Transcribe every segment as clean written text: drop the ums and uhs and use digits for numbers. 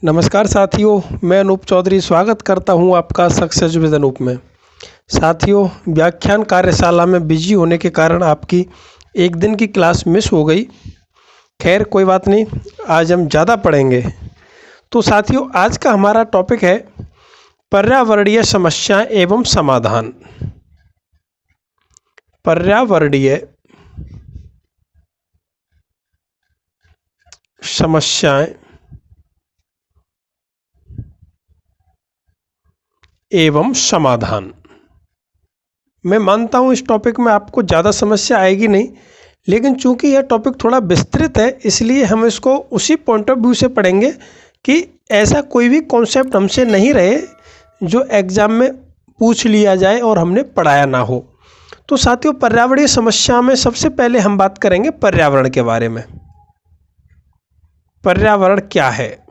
नमस्कार साथियों, मैं अनूप चौधरी स्वागत करता हूं आपका सक्सेस विद अनूप में। साथियों, व्याख्यान कार्यशाला में बिजी होने के कारण आपकी एक दिन की क्लास मिस हो गई। खैर कोई बात नहीं, आज हम ज़्यादा पढ़ेंगे। तो साथियों, आज का हमारा टॉपिक है पर्यावरणीय समस्याएं एवं समाधान। पर्यावरणीय समस्याएं एवं समाधान। मैं मानता हूँ इस टॉपिक में आपको ज़्यादा समस्या आएगी नहीं, लेकिन चूंकि यह टॉपिक थोड़ा विस्तृत है इसलिए हम इसको उसी पॉइंट ऑफ व्यू से पढ़ेंगे कि ऐसा कोई भी कॉन्सेप्ट हमसे नहीं रहे जो एग्ज़ाम में पूछ लिया जाए और हमने पढ़ाया ना हो। तो साथियों, पर्यावरणीय समस्या में सबसे पहले हम बात करेंगे पर्यावरण के बारे में। पर्यावरण क्या है?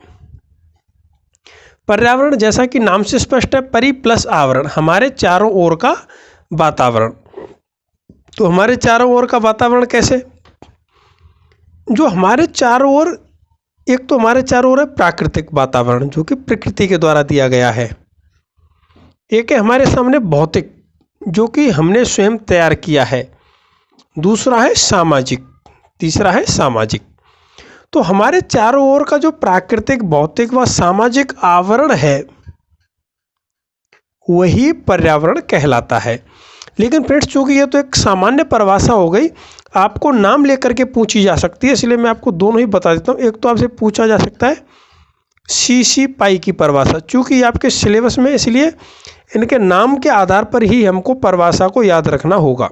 पर्यावरण जैसा कि नाम से स्पष्ट है, परि प्लस आवरण, हमारे चारों ओर का वातावरण। तो हमारे चारों ओर का वातावरण कैसे? जो हमारे चारों ओर, एक तो हमारे चारों ओर है प्राकृतिक वातावरण जो कि प्रकृति के द्वारा दिया गया है। एक है हमारे सामने भौतिक जो कि हमने स्वयं तैयार किया है। दूसरा है सामाजिक, तीसरा है सामाजिक। तो हमारे चारों ओर का जो प्राकृतिक, भौतिक व सामाजिक आवरण है वही पर्यावरण कहलाता है। लेकिन फ्रेंड्स, चूंकि ये तो एक सामान्य परिभाषा हो गई, आपको नाम लेकर के पूछी जा सकती है, इसलिए मैं आपको दोनों ही बता देता हूँ। एक तो आपसे पूछा जा सकता है सीसी पाई की परिभाषा, चूंकि ये आपके सिलेबस में, इसलिए इनके नाम के आधार पर ही हमको परिभाषा को याद रखना होगा।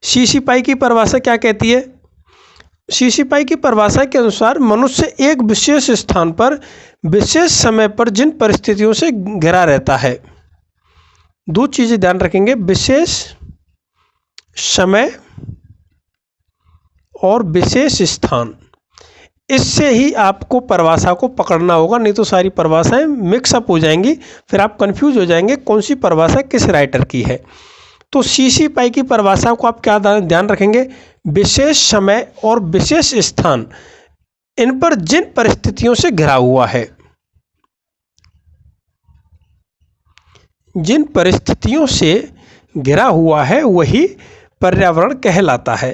सीसी पाई की परिभाषा क्या कहती है? सीसी पाई की परिभाषा के अनुसार मनुष्य एक विशेष स्थान पर विशेष समय पर जिन परिस्थितियों से घिरा रहता है। दो चीजें ध्यान रखेंगे, विशेष समय और विशेष स्थान। इससे ही आपको परिभाषा को पकड़ना होगा, नहीं तो सारी परिभाषाएं मिक्सअप हो जाएंगी, फिर आप कंफ्यूज हो जाएंगे कौन सी परिभाषा किस राइटर की है। तो सीसी पाई की परिभाषा को आप क्या ध्यान रखेंगे? विशेष समय और विशेष स्थान, इन पर जिन परिस्थितियों से घिरा हुआ है, जिन परिस्थितियों से घिरा हुआ है वही पर्यावरण कहलाता है।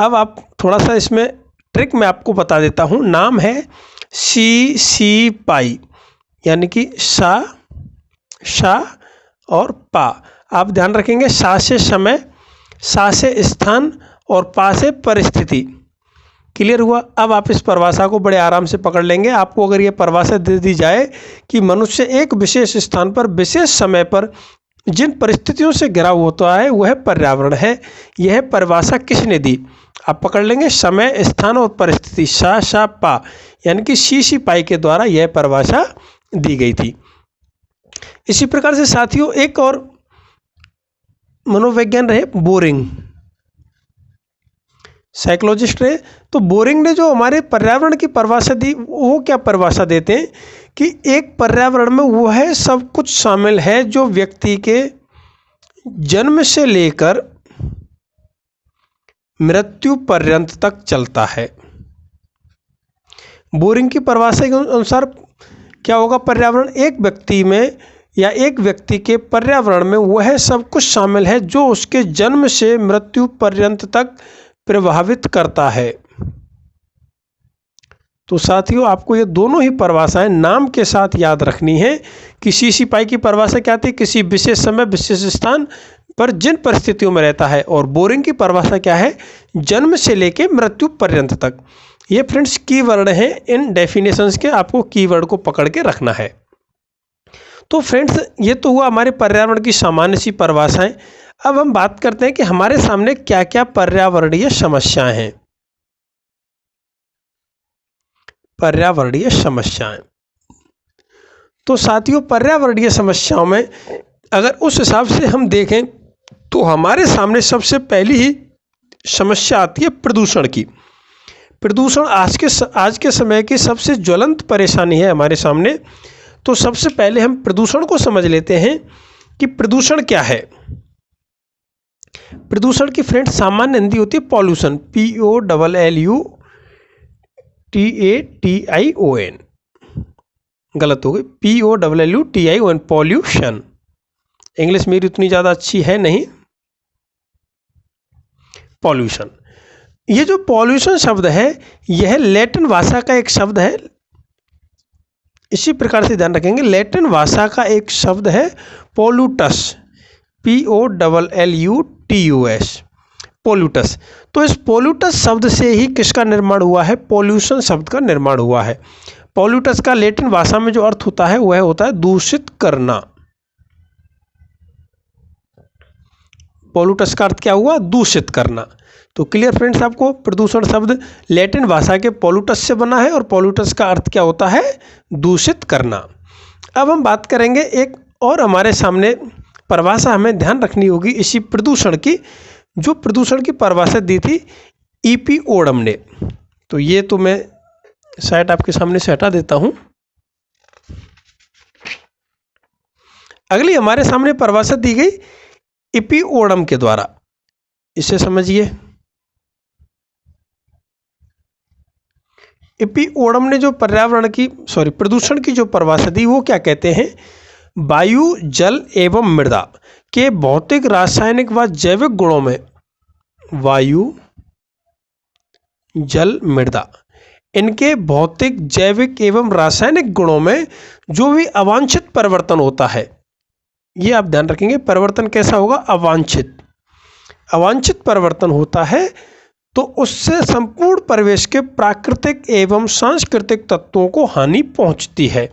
अब आप थोड़ा सा इसमें ट्रिक मैं आपको बता देता हूँ। नाम है सीसी पाई, यानी कि सा, शा और पा। आप ध्यान रखेंगे, सा से समय, सा से स्थान और पा से परिस्थिति। क्लियर हुआ? अब आप इस परिभाषा को बड़े आराम से पकड़ लेंगे। आपको अगर ये परिभाषा दे दी जाए कि मनुष्य एक विशेष स्थान पर विशेष समय पर जिन परिस्थितियों से घिरा होता है वह पर्यावरण है, यह परिभाषा किसने दी? आप पकड़ लेंगे, समय, स्थान और परिस्थिति, सा, शा, पा, यानी कि सीसी पाई के द्वारा यह परिभाषा दी गई थी। इसी प्रकार से साथियों, एक और मनोविज्ञान रहे बोरिंग, साइकोलॉजिस्ट रहे। तो बोरिंग ने जो हमारे पर्यावरण की परिभाषा दी, वो क्या परिभाषा देते हैं कि एक पर्यावरण में वो है सब कुछ शामिल है जो व्यक्ति के जन्म से लेकर मृत्यु पर्यंत तक चलता है। बोरिंग की परिभाषा के अनुसार क्या होगा? पर्यावरण एक व्यक्ति में या एक व्यक्ति के पर्यावरण में वह सब कुछ शामिल है जो उसके जन्म से मृत्यु पर्यंत तक प्रभावित करता है। तो साथियों, आपको ये दोनों ही परिभाषाएं नाम के साथ याद रखनी है कि सीसी पाई की परिभाषा क्या थी? किसी विशेष समय, विशेष स्थान पर जिन परिस्थितियों में रहता है। और बोरिंग की परिभाषा क्या है? जन्म से लेकर मृत्यु पर्यंत तक। ये फ्रेंड्स कीवर्ड हैं इन डेफिनेशंस के, आपको कीवर्ड को पकड़ के रखना है। तो फ्रेंड्स, ये तो हुआ हमारे पर्यावरण की सामान्य सी परिभाषाएं। अब हम बात करते हैं कि हमारे सामने क्या क्या पर्यावरणीय समस्याएं हैं। पर्यावरणीय समस्याएं, तो साथियों, पर्यावरणीय समस्याओं में अगर उस हिसाब से हम देखें तो हमारे सामने सबसे पहली ही समस्या आती है प्रदूषण की। प्रदूषण आज के समय की सबसे ज्वलंत परेशानी है हमारे सामने। तो सबसे पहले हम प्रदूषण को समझ लेते हैं कि प्रदूषण क्या है। प्रदूषण की फ्रेंड सामान्य हिंदी होती है POLLUTION, POLLUTION। गलत हो गई, POLLUTION, पॉल्यूशन। इंग्लिश मेरी उतनी ज़्यादा अच्छी है नहीं, पॉल्यूशन। ये जो पॉल्यूशन शब्द है यह लैटिन भाषा का एक शब्द है। इसी प्रकार से ध्यान रखेंगे, लैटिन भाषा का एक शब्द है पोल्यूटस, POLLUTUS, पोल्यूटस। तो इस पोल्यूटस शब्द से ही किसका निर्माण हुआ है? पॉल्यूशन शब्द का निर्माण हुआ है। पोल्यूटस का लैटिन भाषा में जो अर्थ होता है वह होता है दूषित करना। पोल्यूटस का अर्थ क्या हुआ? दूषित करना। तो क्लियर फ्रेंड्स, आपको प्रदूषण शब्द लैटिन भाषा के पोल्यूटस से बना है और पोल्यूटस का अर्थ क्या होता है? दूषित करना। अब हम बात करेंगे एक और हमारे सामने परिभाषा हमें ध्यान रखनी होगी इसी प्रदूषण की, जो प्रदूषण की परिभाषा दी थी E.P. ओडम ने। तो ये तो मैं शायद आपके सामने से हटा देता हूं। अगली हमारे सामने परिभाषा दी गई E.P. ओडम के द्वारा, इसे समझिए। E.P. ओडम ने जो प्रदूषण की जो परिभाषा दी वो क्या कहते हैं? वायु, जल एवं मृदा के भौतिक, रासायनिक व जैविक गुणों में, वायु, जल, मृदा, इनके भौतिक, जैविक एवं रासायनिक गुणों में जो भी अवांछित परिवर्तन होता है, ये आप ध्यान रखेंगे। परिवर्तन कैसा होगा? अवांछित। अवांछित परिवर्तन होता है तो उससे संपूर्ण परिवेश के प्राकृतिक एवं सांस्कृतिक तत्वों को हानि पहुंचती है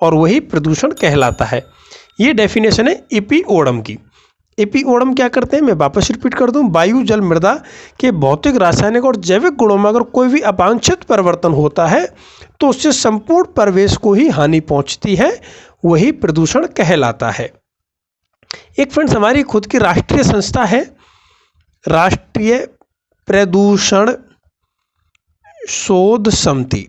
और वही प्रदूषण कहलाता है। ये डेफिनेशन है E.P. ओडम की। E.P. ओडम क्या करते हैं, मैं वापस रिपीट कर दूं, वायु, जल, मृदा के भौतिक, रासायनिक और जैविक गुणों में अगर कोई भी अवांछित परिवर्तन होता है तो उससे संपूर्ण परिवेश को ही हानि पहुंचती है, वही प्रदूषण कहलाता है। एक फ्रेंड्स हमारी खुद की राष्ट्रीय संस्था है, राष्ट्रीय प्रदूषण शोध समिति।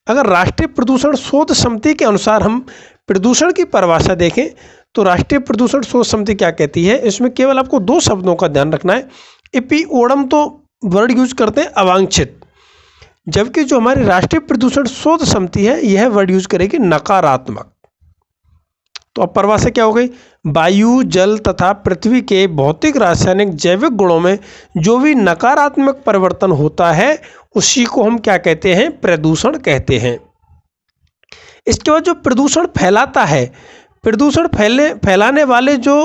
अगर राष्ट्रीय प्रदूषण शोध समिति के अनुसार हम प्रदूषण की परिभाषा देखें तो राष्ट्रीय प्रदूषण शोध समिति क्या कहती है, इसमें केवल आपको दो शब्दों का ध्यान रखना है। E.P. ओडम तो वर्ड यूज करते हैं अवांछित, जबकि जो हमारी राष्ट्रीय प्रदूषण शोध समिति है यह वर्ड यूज करेगी नकारात्मक। तो अब परिभाषा क्या हो गई? वायु, जल तथा पृथ्वी के भौतिक, रासायनिक, जैविक गुणों में जो भी नकारात्मक परिवर्तन होता है उसी को हम क्या कहते हैं? प्रदूषण कहते हैं। इसके बाद जो प्रदूषण फैलाता है, प्रदूषण फैलाने वाले जो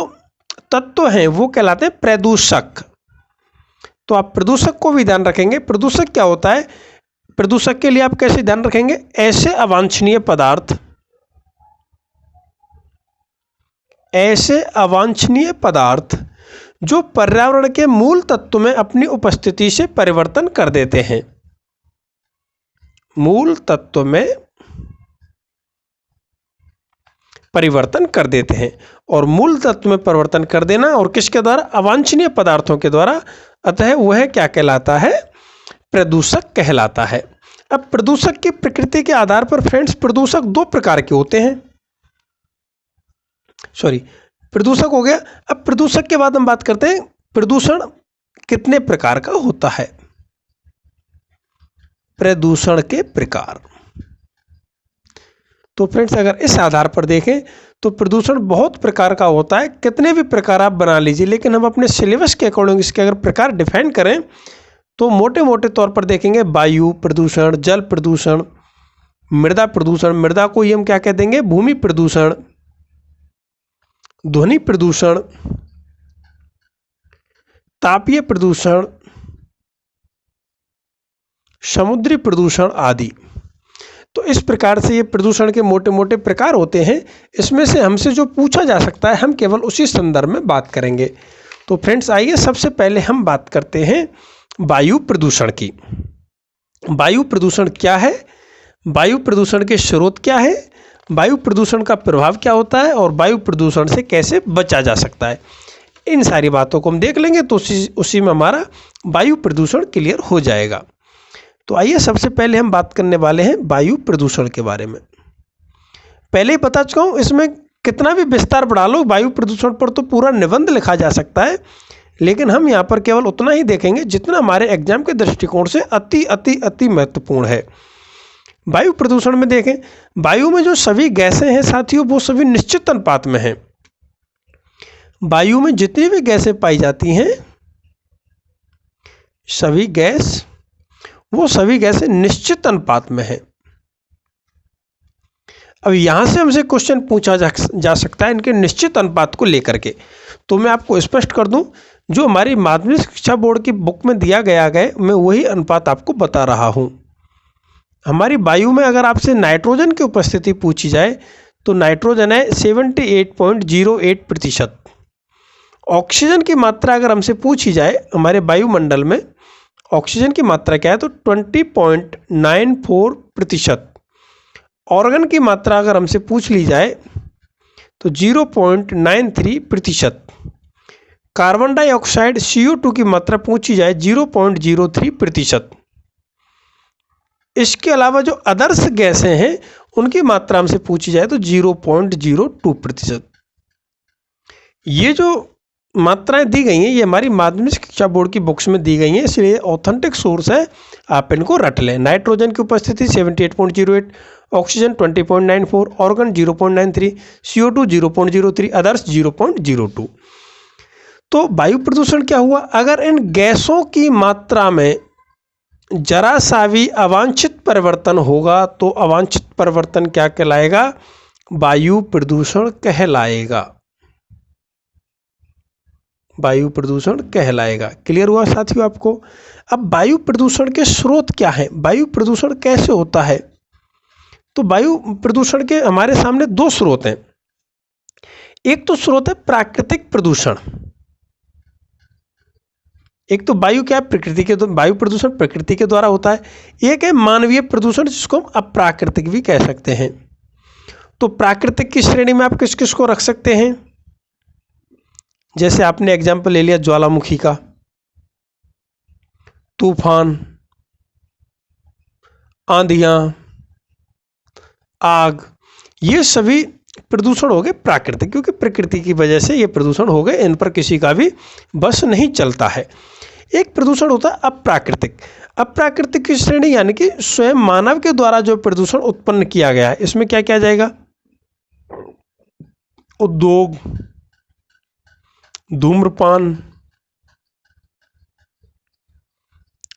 तत्व हैं वो कहलाते हैं प्रदूषक। तो आप प्रदूषक को भी ध्यान रखेंगे। प्रदूषक क्या होता है? प्रदूषक के लिए आप कैसे ध्यान रखेंगे? ऐसे अवांछनीय पदार्थ, ऐसे अवांछनीय पदार्थ जो पर्यावरण के मूल तत्व में अपनी उपस्थिति से परिवर्तन कर देते हैं। मूल तत्व में परिवर्तन कर देते हैं, और मूल तत्व में परिवर्तन कर देना और किसके द्वारा? अवांछनीय पदार्थों के द्वारा। अतः वह क्या कहलाता है? प्रदूषक कहलाता है। अब प्रदूषक की प्रकृति के आधार पर फ्रेंड्स प्रदूषक दो प्रकार के होते हैं। प्रदूषक हो गया। अब प्रदूषक के बाद हम बात करते हैं प्रदूषण कितने प्रकार का होता है। प्रदूषण के प्रकार। तो फ्रेंड्स अगर इस आधार पर देखें तो प्रदूषण बहुत प्रकार का होता है। कितने भी प्रकार आप बना लीजिए, लेकिन हम अपने सिलेबस के अकॉर्डिंग इसके अगर प्रकार डिफाइन करें तो मोटे मोटे तौर पर देखेंगे वायु प्रदूषण, जल प्रदूषण, मृदा प्रदूषण, मृदा को ही हम क्या कह देंगे? भूमि प्रदूषण, ध्वनि प्रदूषण, तापीय प्रदूषण, समुद्री प्रदूषण आदि। तो इस प्रकार से ये प्रदूषण के मोटे मोटे प्रकार होते हैं। इसमें से हमसे जो पूछा जा सकता है हम केवल उसी संदर्भ में बात करेंगे। तो फ्रेंड्स आइए सबसे पहले हम बात करते हैं वायु प्रदूषण की। वायु प्रदूषण क्या है, वायु प्रदूषण के स्रोत क्या है, वायु प्रदूषण का प्रभाव क्या होता है और वायु प्रदूषण से कैसे बचा जा सकता है, इन सारी बातों को हम देख लेंगे तो उसी में हमारा वायु प्रदूषण क्लियर हो जाएगा। तो आइए सबसे पहले हम बात करने वाले हैं वायु प्रदूषण के बारे में। पहले ही बता चुका हूँ, इसमें कितना भी विस्तार बढ़ा लो वायु प्रदूषण पर तो पूरा निबंध लिखा जा सकता है, लेकिन हम यहाँ पर केवल उतना ही देखेंगे जितना हमारे एग्जाम के दृष्टिकोण से अति अति अति महत्वपूर्ण है। वायु प्रदूषण में देखें, वायु में जो सभी गैसें हैं साथियों वो सभी निश्चित अनुपात में हैं। वायु में जितनी भी गैसें पाई जाती हैं सभी गैसें निश्चित अनुपात में हैं। अब यहाँ से हमसे क्वेश्चन पूछा जा सकता है इनके निश्चित अनुपात को लेकर के। तो मैं आपको स्पष्ट कर दूं, जो हमारी माध्यमिक शिक्षा बोर्ड की बुक में दिया गया है मैं वही अनुपात आपको बता रहा हूँ। हमारी वायु में अगर आपसे नाइट्रोजन की उपस्थिति पूछी जाए तो नाइट्रोजन है 78.08%। ऑक्सीजन की मात्रा अगर हमसे पूछी जाए हमारे वायुमंडल में ऑक्सीजन की मात्रा क्या है तो 20.94%। ऑर्गन की मात्रा अगर हमसे पूछ ली जाए तो 0.93%। कार्बन डाइऑक्साइड CO2 की मात्रा पूछी जाए 0.03%। इसके अलावा जो अदर्स गैसें हैं उनकी मात्रा हमसे पूछी जाए तो 0.02%। ये जो मात्राएं दी गई हैं ये हमारी माध्यमिक शिक्षा बोर्ड की बुक्स में दी गई हैं, इसलिए ऑथेंटिक सोर्स है, आप इनको रट लें। नाइट्रोजन की उपस्थिति 78.08, ऑक्सीजन 20.94, ऑर्गन 0.93, CO2 0.03, अदर्स 0.02। तो वायु प्रदूषण क्या हुआ, अगर इन गैसों की मात्रा में जरा सा भी अवांछित परिवर्तन होगा तो अवांछित परिवर्तन क्या कहलाएगा, वायु प्रदूषण कहलाएगा। वायु प्रदूषण कहलाएगा। क्लियर हुआ साथियों आपको। अब वायु प्रदूषण के स्रोत क्या हैं, वायु प्रदूषण कैसे होता है। तो वायु प्रदूषण के हमारे सामने दो स्रोत हैं। एक तो स्रोत है प्राकृतिक प्रदूषण, एक तो वायु क्या प्रकृति के वायु प्रदूषण प्रकृति के द्वारा होता है, एक है मानवीय प्रदूषण जिसको हम अप्राकृतिक भी कह सकते हैं। तो प्राकृतिक की श्रेणी में आप किस किस को रख सकते हैं, जैसे आपने एग्जाम्पल ले लिया ज्वालामुखी का, तूफान, आंधियां, आग, ये सभी प्रदूषण हो गए प्राकृतिक, क्योंकि प्रकृति की वजह से ये प्रदूषण हो गए, इन पर किसी का भी बस नहीं चलता है। एक प्रदूषण होता है अप्राकृतिक। अप्राकृतिक की श्रेणी यानी कि स्वयं मानव के द्वारा जो प्रदूषण उत्पन्न किया गया है, इसमें क्या किया जाएगा, उद्योग, धूम्रपान,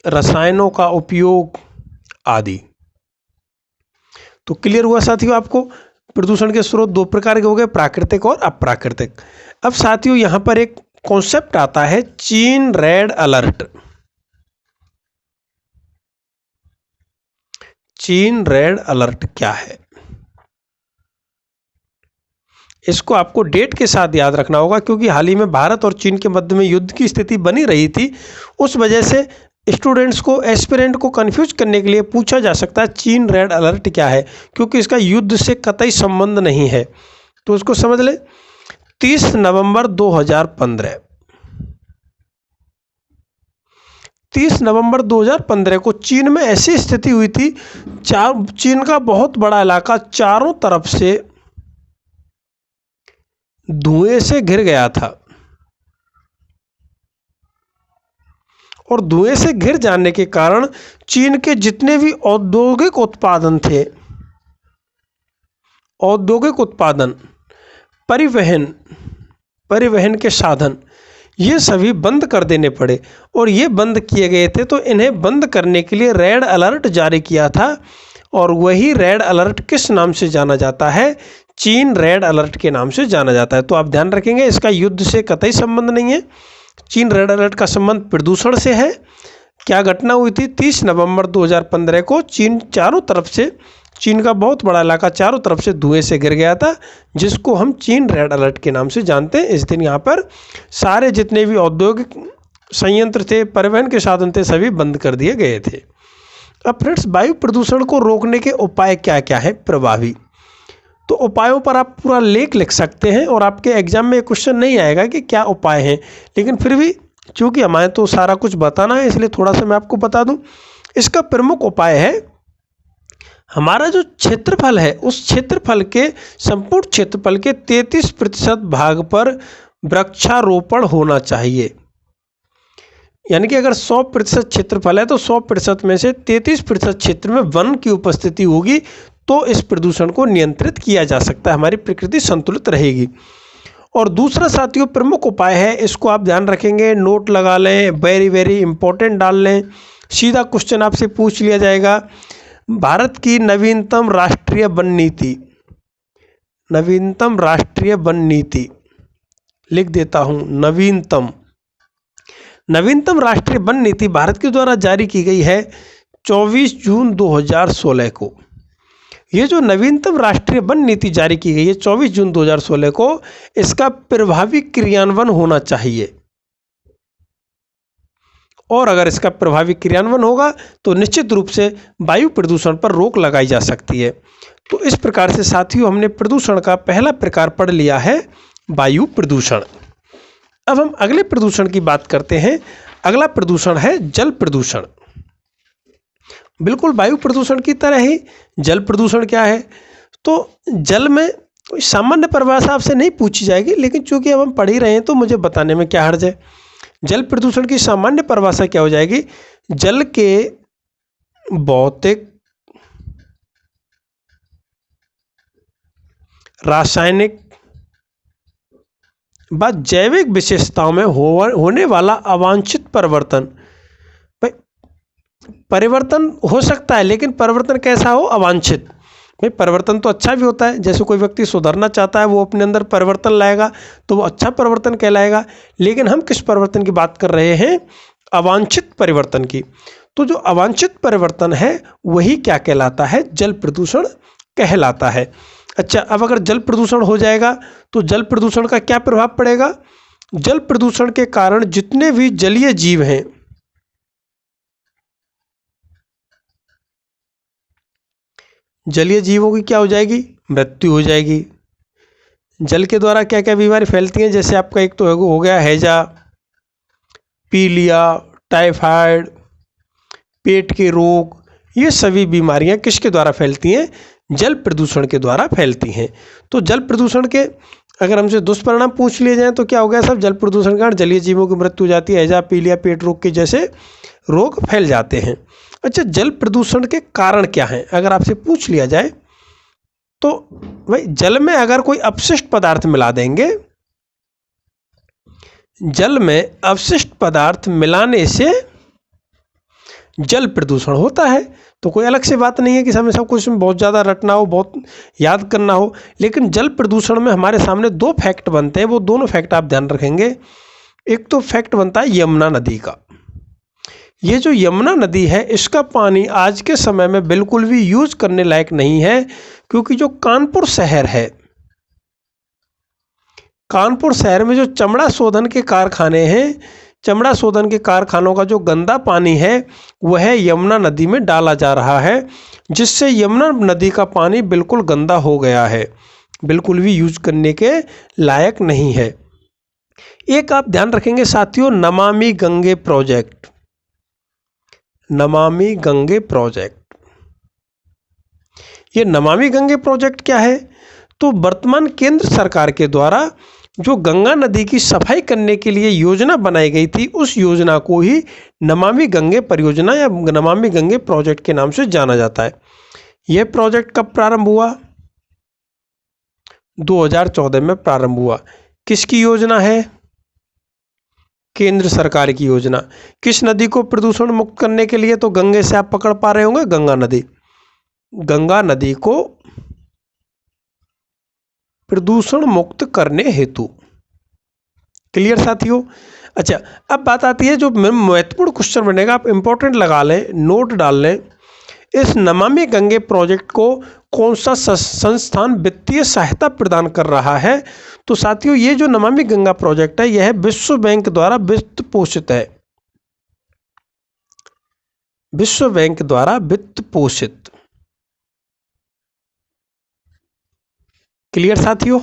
रसायनों का उपयोग आदि। तो क्लियर हुआ साथियों आपको, प्रदूषण के स्रोत दो प्रकार के हो गए, प्राकृतिक और अप्राकृतिक। अब साथियों यहां पर एक कॉन्सेप्ट आता है चीन रेड अलर्ट। चीन रेड अलर्ट क्या है, इसको आपको डेट के साथ याद रखना होगा, क्योंकि हाल ही में भारत और चीन के मध्य में युद्ध की स्थिति बनी रही थी। उस वजह से स्टूडेंट्स को, एस्पिरेंट को कंफ्यूज करने के लिए पूछा जा सकता है चीन रेड अलर्ट क्या है, क्योंकि इसका युद्ध से कतई संबंध नहीं है। तो उसको समझ ले। 30 नवंबर 2015, 30 नवंबर 2015 को चीन में ऐसी स्थिति हुई थी, चीन का बहुत बड़ा इलाका चारों तरफ से धुएं से घिर गया था, और धुएं से घिर जाने के कारण चीन के जितने भी औद्योगिक उत्पादन थे, औद्योगिक उत्पादन, परिवहन के साधन, ये सभी बंद कर देने पड़े। और ये बंद किए गए थे तो इन्हें बंद करने के लिए रेड अलर्ट जारी किया था, और वही रेड अलर्ट किस नाम से जाना जाता है, चीन रेड अलर्ट के नाम से जाना जाता है। तो आप ध्यान रखेंगे, इसका युद्ध से कतई संबंध नहीं है। चीन रेड अलर्ट का संबंध प्रदूषण से है। क्या घटना हुई थी, 30 नवंबर 2015 को चीन चारों तरफ से, चीन का बहुत बड़ा इलाका चारों तरफ से धुएं से घिर गया था, जिसको हम चीन रेड अलर्ट के नाम से जानते हैं। इस दिन यहाँ पर सारे जितने भी औद्योगिक संयंत्र थे, परिवहन के साधन थे, सभी बंद कर दिए गए थे। अब फ्रेंड्स, वायु प्रदूषण को रोकने के उपाय क्या क्या है प्रभावी, तो उपायों पर आप पूरा लेख लिख सकते हैं, और आपके एग्जाम में क्वेश्चन नहीं आएगा कि क्या उपाय हैं, लेकिन फिर भी चूंकि हमें तो सारा कुछ बताना है, इसलिए थोड़ा सा मैं आपको बता दूं। इसका प्रमुख उपाय है, हमारा जो क्षेत्रफल है उस क्षेत्रफल के, संपूर्ण क्षेत्रफल के 33% भाग पर वृक्षारोपण होना चाहिए। यानी कि अगर 100% क्षेत्रफल है तो 100% में से 33% क्षेत्र में वन की उपस्थिति होगी तो इस प्रदूषण को नियंत्रित किया जा सकता है, हमारी प्रकृति संतुलित रहेगी। और दूसरा साथियों प्रमुख उपाय है, इसको आप ध्यान रखेंगे, नोट लगा लें, वेरी वेरी इंपॉर्टेंट डाल लें। सीधा क्वेश्चन आपसे पूछ लिया जाएगा, भारत की नवीनतम राष्ट्रीय वन नीति, नवीनतम राष्ट्रीय वन नीति लिख देता हूं, नवीनतम राष्ट्रीय वन नीति भारत के द्वारा जारी की गई है 24 जून 2016 को। ये जो नवीनतम राष्ट्रीय वन नीति जारी की गई है 24 जून 2016 को, इसका प्रभावी क्रियान्वयन होना चाहिए। और अगर इसका प्रभावी क्रियान्वयन होगा तो निश्चित रूप से वायु प्रदूषण पर रोक लगाई जा सकती है। तो इस प्रकार से साथियों हमने प्रदूषण का पहला प्रकार पढ़ लिया है, वायु प्रदूषण। अब हम अगले प्रदूषण की बात करते हैं। अगला प्रदूषण है जल प्रदूषण। बिल्कुल वायु प्रदूषण की तरह ही जल प्रदूषण क्या है, तो जल में कोई सामान्य परिभाषा आपसे नहीं पूछी जाएगी, लेकिन चूंकि अब हम पढ़ ही रहे हैं तो मुझे बताने में क्या हर्ज है। जल प्रदूषण की सामान्य परिभाषा क्या हो जाएगी, जल के भौतिक, रासायनिक व जैविक विशेषताओं में होने वाला अवांछित परिवर्तन। परिवर्तन हो सकता है लेकिन परिवर्तन कैसा हो, अवांछित। भाई परिवर्तन तो अच्छा भी होता है, जैसे कोई व्यक्ति सुधरना चाहता है, वो अपने अंदर परिवर्तन लाएगा तो वो अच्छा परिवर्तन कहलाएगा। लेकिन हम किस परिवर्तन की बात कर रहे हैं, अवांछित परिवर्तन की। तो जो अवांछित परिवर्तन है वही क्या कहलाता है, जल प्रदूषण कहलाता है। अच्छा, अब अगर जल प्रदूषण हो जाएगा तो जल प्रदूषण का क्या प्रभाव पड़ेगा, जल प्रदूषण के कारण जितने भी जलीय जीव हैं, जलीय जीवों की क्या हो जाएगी, मृत्यु हो जाएगी। जल के द्वारा क्या क्या बीमारी फैलती हैं, जैसे आपका एक तो हो गया हैजा, पीलिया, टाइफाइड, पेट के रोग, ये सभी बीमारियां किसके द्वारा फैलती हैं, जल प्रदूषण के द्वारा फैलती हैं। तो जल प्रदूषण के अगर हमसे दुष्परिणाम पूछ लिए जाएं तो क्या हो गया, सब जल प्रदूषण के कारण जलीय जीवों की मृत्यु हो जाती है, हैजा, पीलिया, पेट रोग के जैसे रोग फैल जाते हैं। अच्छा, जल प्रदूषण के कारण क्या हैं अगर आपसे पूछ लिया जाए तो भाई जल में अगर कोई अपशिष्ट पदार्थ मिला देंगे, जल में अपशिष्ट पदार्थ मिलाने से जल प्रदूषण होता है। तो कोई अलग से बात नहीं है कि हमें सब कुछ बहुत ज़्यादा रटना हो, बहुत याद करना हो। लेकिन जल प्रदूषण में हमारे सामने दो फैक्ट बनते हैं, वो दोनों फैक्ट आप ध्यान रखेंगे। एक तो फैक्ट बनता है यमुना नदी का। ये जो यमुना नदी है इसका पानी आज के समय में बिल्कुल भी यूज करने लायक नहीं है, क्योंकि जो कानपुर शहर है, कानपुर शहर में जो चमड़ा शोधन के कारखाने हैं, चमड़ा शोधन के कारखानों का जो गंदा पानी है वह यमुना नदी में डाला जा रहा है, जिससे यमुना नदी का पानी बिल्कुल गंदा हो गया है, बिल्कुल भी यूज करने के लायक नहीं है। एक आप ध्यान रखेंगे साथियों, नमामि गंगे प्रोजेक्ट, नमामि गंगे प्रोजेक्ट। ये नमामि गंगे प्रोजेक्ट क्या है, तो वर्तमान केंद्र सरकार के द्वारा जो गंगा नदी की सफाई करने के लिए योजना बनाई गई थी, उस योजना को ही नमामि गंगे परियोजना या नमामि गंगे प्रोजेक्ट के नाम से जाना जाता है। यह प्रोजेक्ट कब प्रारंभ हुआ, 2014 में प्रारंभ हुआ। किसकी योजना है, केंद्र सरकार की योजना। किस नदी को प्रदूषण मुक्त करने के लिए, तो गंगे से आप पकड़ पा रहे होंगे, गंगा नदी, गंगा नदी को प्रदूषण मुक्त करने हेतु। क्लियर साथियों। अच्छा, अब बात आती है जो महत्वपूर्ण क्वेश्चन बनेगा, आप इंपॉर्टेंट लगा लें, नोट डाल लें। इस नमामि गंगे प्रोजेक्ट को कौन सा संस्थान वित्तीय सहायता प्रदान कर रहा है, तो साथियों ये जो नमामि गंगा प्रोजेक्ट है यह विश्व बैंक द्वारा वित्त पोषित है, विश्व बैंक द्वारा वित्त पोषित। क्लियर साथियों।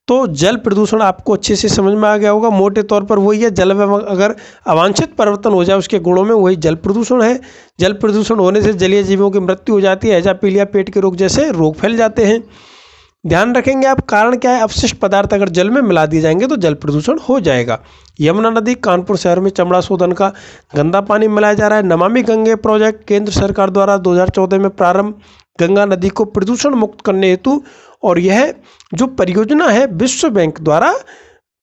तो जल प्रदूषण आपको अच्छे से समझ में आ गया होगा। मोटे तौर पर वही है, जल में अगर अवांछित परिवर्तन हो जाए उसके गुणों में, वही जल प्रदूषण है। जल प्रदूषण होने से जलीय जीवों की मृत्यु हो जाती है, हैजा, पीलिया, पेट के रोग जैसे रोग फैल जाते हैं। ध्यान रखेंगे आप, कारण क्या है, अपशिष्ट पदार्थ अगर जल में मिला दिए जाएंगे तो जल प्रदूषण हो जाएगा। यमुना नदी कानपुर शहर में चमड़ा शोधन का गंदा पानी मिलाया जा रहा है। नमामि गंगे प्रोजेक्ट केंद्र सरकार द्वारा 2014 में प्रारंभ, गंगा नदी को प्रदूषण मुक्त करने हेतु, और यह जो परियोजना है विश्व बैंक द्वारा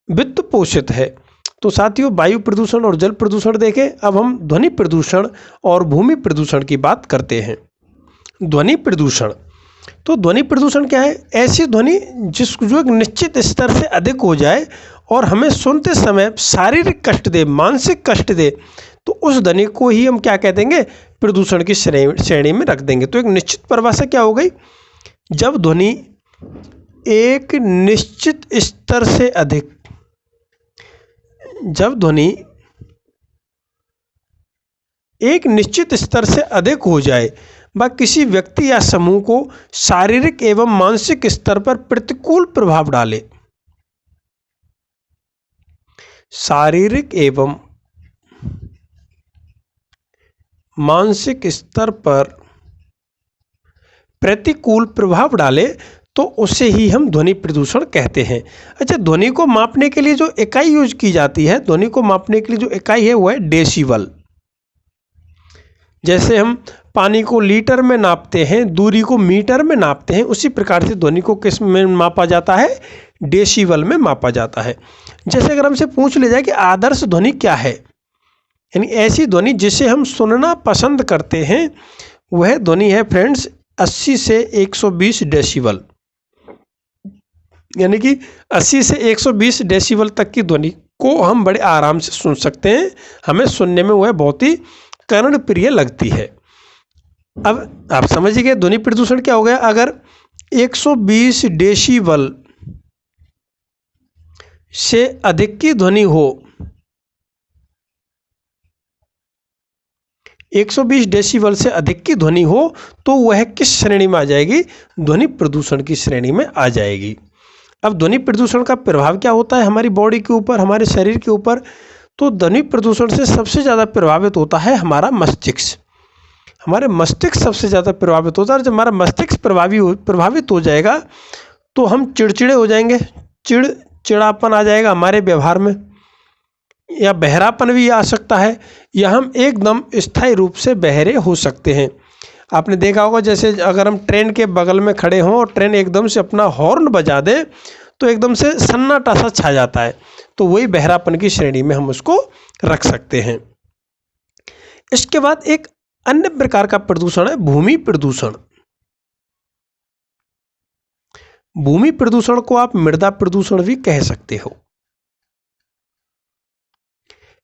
वित्त पोषित है। तो साथियों, वायु प्रदूषण और जल प्रदूषण देखें। अब हम ध्वनि प्रदूषण और भूमि प्रदूषण की बात करते हैं। ध्वनि प्रदूषण, तो ध्वनि प्रदूषण क्या है, ऐसी ध्वनि जो एक निश्चित स्तर से अधिक हो जाए और हमें सुनते समय शारीरिक कष्ट दे, मानसिक कष्ट दे, तो उस ध्वनि को ही हम क्या कह देंगे, प्रदूषण की श्रेणी में रख देंगे। तो एक निश्चित परिभाषा क्या हो गई, जब ध्वनि एक निश्चित स्तर से अधिक, जब ध्वनि एक निश्चित स्तर से अधिक हो जाए व किसी व्यक्ति या समूह को शारीरिक एवं मानसिक स्तर पर प्रतिकूल प्रभाव डाले, शारीरिक एवं मानसिक स्तर पर प्रतिकूल प्रभाव डाले, तो उसे ही हम ध्वनि प्रदूषण कहते हैं। अच्छा, ध्वनि को मापने के लिए जो इकाई यूज की जाती है, ध्वनि को मापने के लिए जो इकाई है वो है डेसिबल। जैसे हम पानी को लीटर में नापते हैं, दूरी को मीटर में नापते हैं, उसी प्रकार से ध्वनि को किस में मापा जाता है, डेसिबल में मापा जाता है। जैसे अगर हमसे पूछ लिया जाए कि आदर्श ध्वनि क्या है, यानी ऐसी ध्वनि जिसे हम सुनना पसंद करते हैं, वह ध्वनि है फ्रेंड्स 80 से 120 डेसिबल। यानी कि 80 से 120 डेसिबल तक की ध्वनि को हम बड़े आराम से सुन सकते हैं, हमें सुनने में वह बहुत ही कर्णप्रिय लगती है। अब आप समझिए कि ध्वनि प्रदूषण क्या हो गया, अगर 120 डेसिबल से अधिक की ध्वनि हो, 120 डेसिबल से अधिक की ध्वनि हो, तो वह किस श्रेणी में आ जाएगी, ध्वनि प्रदूषण की श्रेणी में आ जाएगी। अब ध्वनि प्रदूषण का प्रभाव क्या होता है हमारी बॉडी के ऊपर, हमारे शरीर के ऊपर, तो ध्वनि प्रदूषण से सबसे ज़्यादा प्रभावित होता है हमारा मस्तिष्क। हमारे मस्तिष्क सबसे ज़्यादा प्रभावित होता है। जब हमारा मस्तिष्क प्रभावित हो जाएगा तो हम चिड़चिड़े हो जाएंगे, चिड़चिड़ापन आ जाएगा हमारे व्यवहार में, या बहरापन भी आ सकता है, या हम एकदम स्थायी रूप से बहरे हो सकते हैं। आपने देखा होगा, जैसे अगर हम ट्रेन के बगल में खड़े हों और ट्रेन एकदम से अपना हॉर्न बजा दे तो एकदम से सन्नाटा सा छा जाता है, तो वही बहरापन की श्रेणी में हम उसको रख सकते हैं। इसके बाद एक अन्य प्रकार का प्रदूषण है भूमि प्रदूषण। भूमि प्रदूषण को आप मृदा प्रदूषण भी कह सकते हो।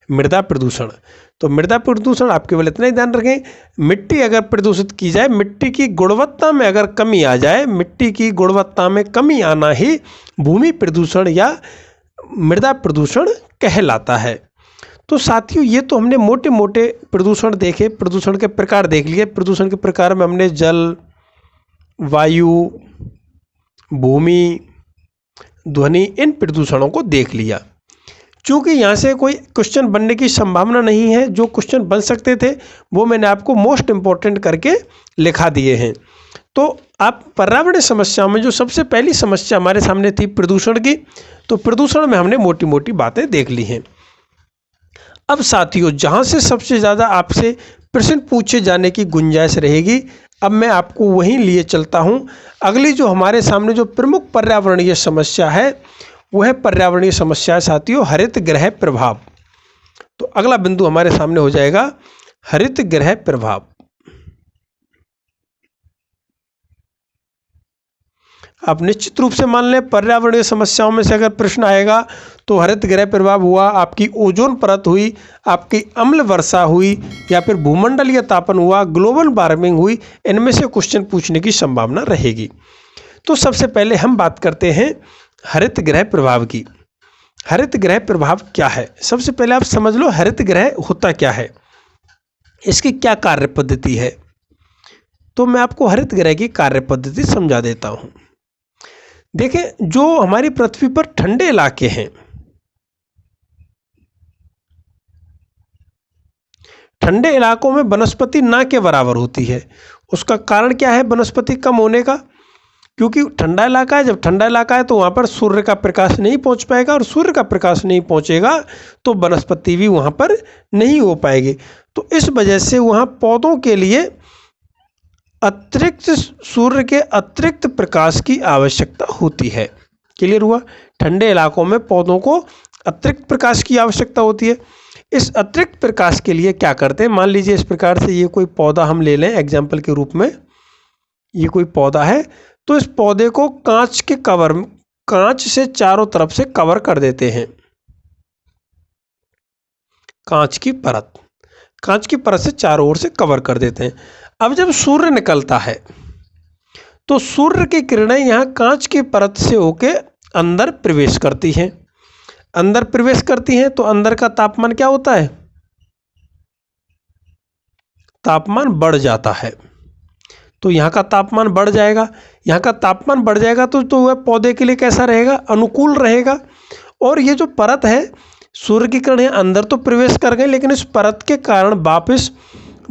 मृदा प्रदूषण, तो मृदा प्रदूषण आप केवल इतना ही ध्यान रखें, मिट्टी अगर प्रदूषित की जाए, मिट्टी की गुणवत्ता में अगर कमी आ जाए, मिट्टी की गुणवत्ता में कमी आना ही भूमि प्रदूषण या मृदा प्रदूषण कहलाता है। तो साथियों, ये तो हमने मोटे मोटे प्रदूषण देखे, प्रदूषण के प्रकार देख लिए। प्रदूषण के प्रकार में हमने जल, वायु, भूमि, ध्वनि, इन प्रदूषणों को देख लिया। चूँकि यहाँ से कोई क्वेश्चन बनने की संभावना नहीं है, जो क्वेश्चन बन सकते थे वो मैंने आपको मोस्ट इम्पोर्टेंट करके लिखा दिए हैं। तो आप पर्यावरणीय समस्याओं में जो सबसे पहली समस्या हमारे सामने थी प्रदूषण की, तो प्रदूषण में हमने मोटी मोटी बातें देख ली हैं। अब साथियों, जहाँ से सबसे ज़्यादा आपसे प्रश्न पूछे जाने की गुंजाइश रहेगी, अब मैं आपको वहीं लिए चलता हूँ। अगली जो हमारे सामने जो प्रमुख पर्यावरणीय समस्या है, वह पर्यावरणीय समस्या है साथियों हरित गृह प्रभाव। तो अगला बिंदु हमारे सामने हो जाएगा हरित गृह प्रभाव। आप निश्चित रूप से मान लें, पर्यावरणीय समस्याओं में से अगर प्रश्न आएगा तो हरित गृह प्रभाव हुआ, आपकी ओजोन परत हुई, आपकी अम्ल वर्षा हुई, या फिर भूमंडलीय तापन हुआ, ग्लोबल वार्मिंग हुई, इनमें से क्वेश्चन पूछने की संभावना रहेगी। तो सबसे पहले हम बात करते हैं हरित गृह प्रभाव की। हरित गृह प्रभाव क्या है, सबसे पहले आप समझ लो हरित गृह होता क्या है, इसकी क्या कार्य पद्धति है। तो मैं आपको हरित गृह की कार्य पद्धति समझा देता हूं। देखें, जो हमारी पृथ्वी पर ठंडे इलाके हैं, ठंडे इलाकों में वनस्पति ना के बराबर होती है। उसका कारण क्या है वनस्पति कम होने का, क्योंकि ठंडा इलाका है, जब ठंडा इलाका है तो वहाँ पर सूर्य का प्रकाश नहीं पहुँच पाएगा, और सूर्य का प्रकाश नहीं पहुँचेगा तो वनस्पति भी वहाँ पर नहीं हो पाएगी। तो इस वजह से वहाँ पौधों के लिए अतिरिक्त सूर्य के अतिरिक्त प्रकाश की आवश्यकता होती है। क्लियर हुआ? ठंडे इलाकों में पौधों को अतिरिक्त प्रकाश की आवश्यकता होती है। इस अतिरिक्त प्रकाश के लिए क्या करते हैं, मान लीजिए इस प्रकार से ये कोई पौधा हम ले लें एग्जाम्पल के रूप में, ये कोई पौधा है, तो इस पौधे को कांच से चारों तरफ से कवर कर देते हैं। कांच की परत से चारों ओर से कवर कर देते हैं। अब जब सूर्य निकलता है तो सूर्य की किरणें यहाँ कांच की परत से होके अंदर प्रवेश करती हैं। अंदर प्रवेश करती हैं तो अंदर का तापमान क्या होता है, तापमान बढ़ जाता है। तो यहाँ का तापमान बढ़ जाएगा, यहाँ का तापमान बढ़ जाएगा तो वह पौधे के लिए कैसा रहेगा, अनुकूल रहेगा। और ये जो परत है, सूर्य की किरणें अंदर तो प्रवेश कर गई लेकिन इस परत के कारण वापस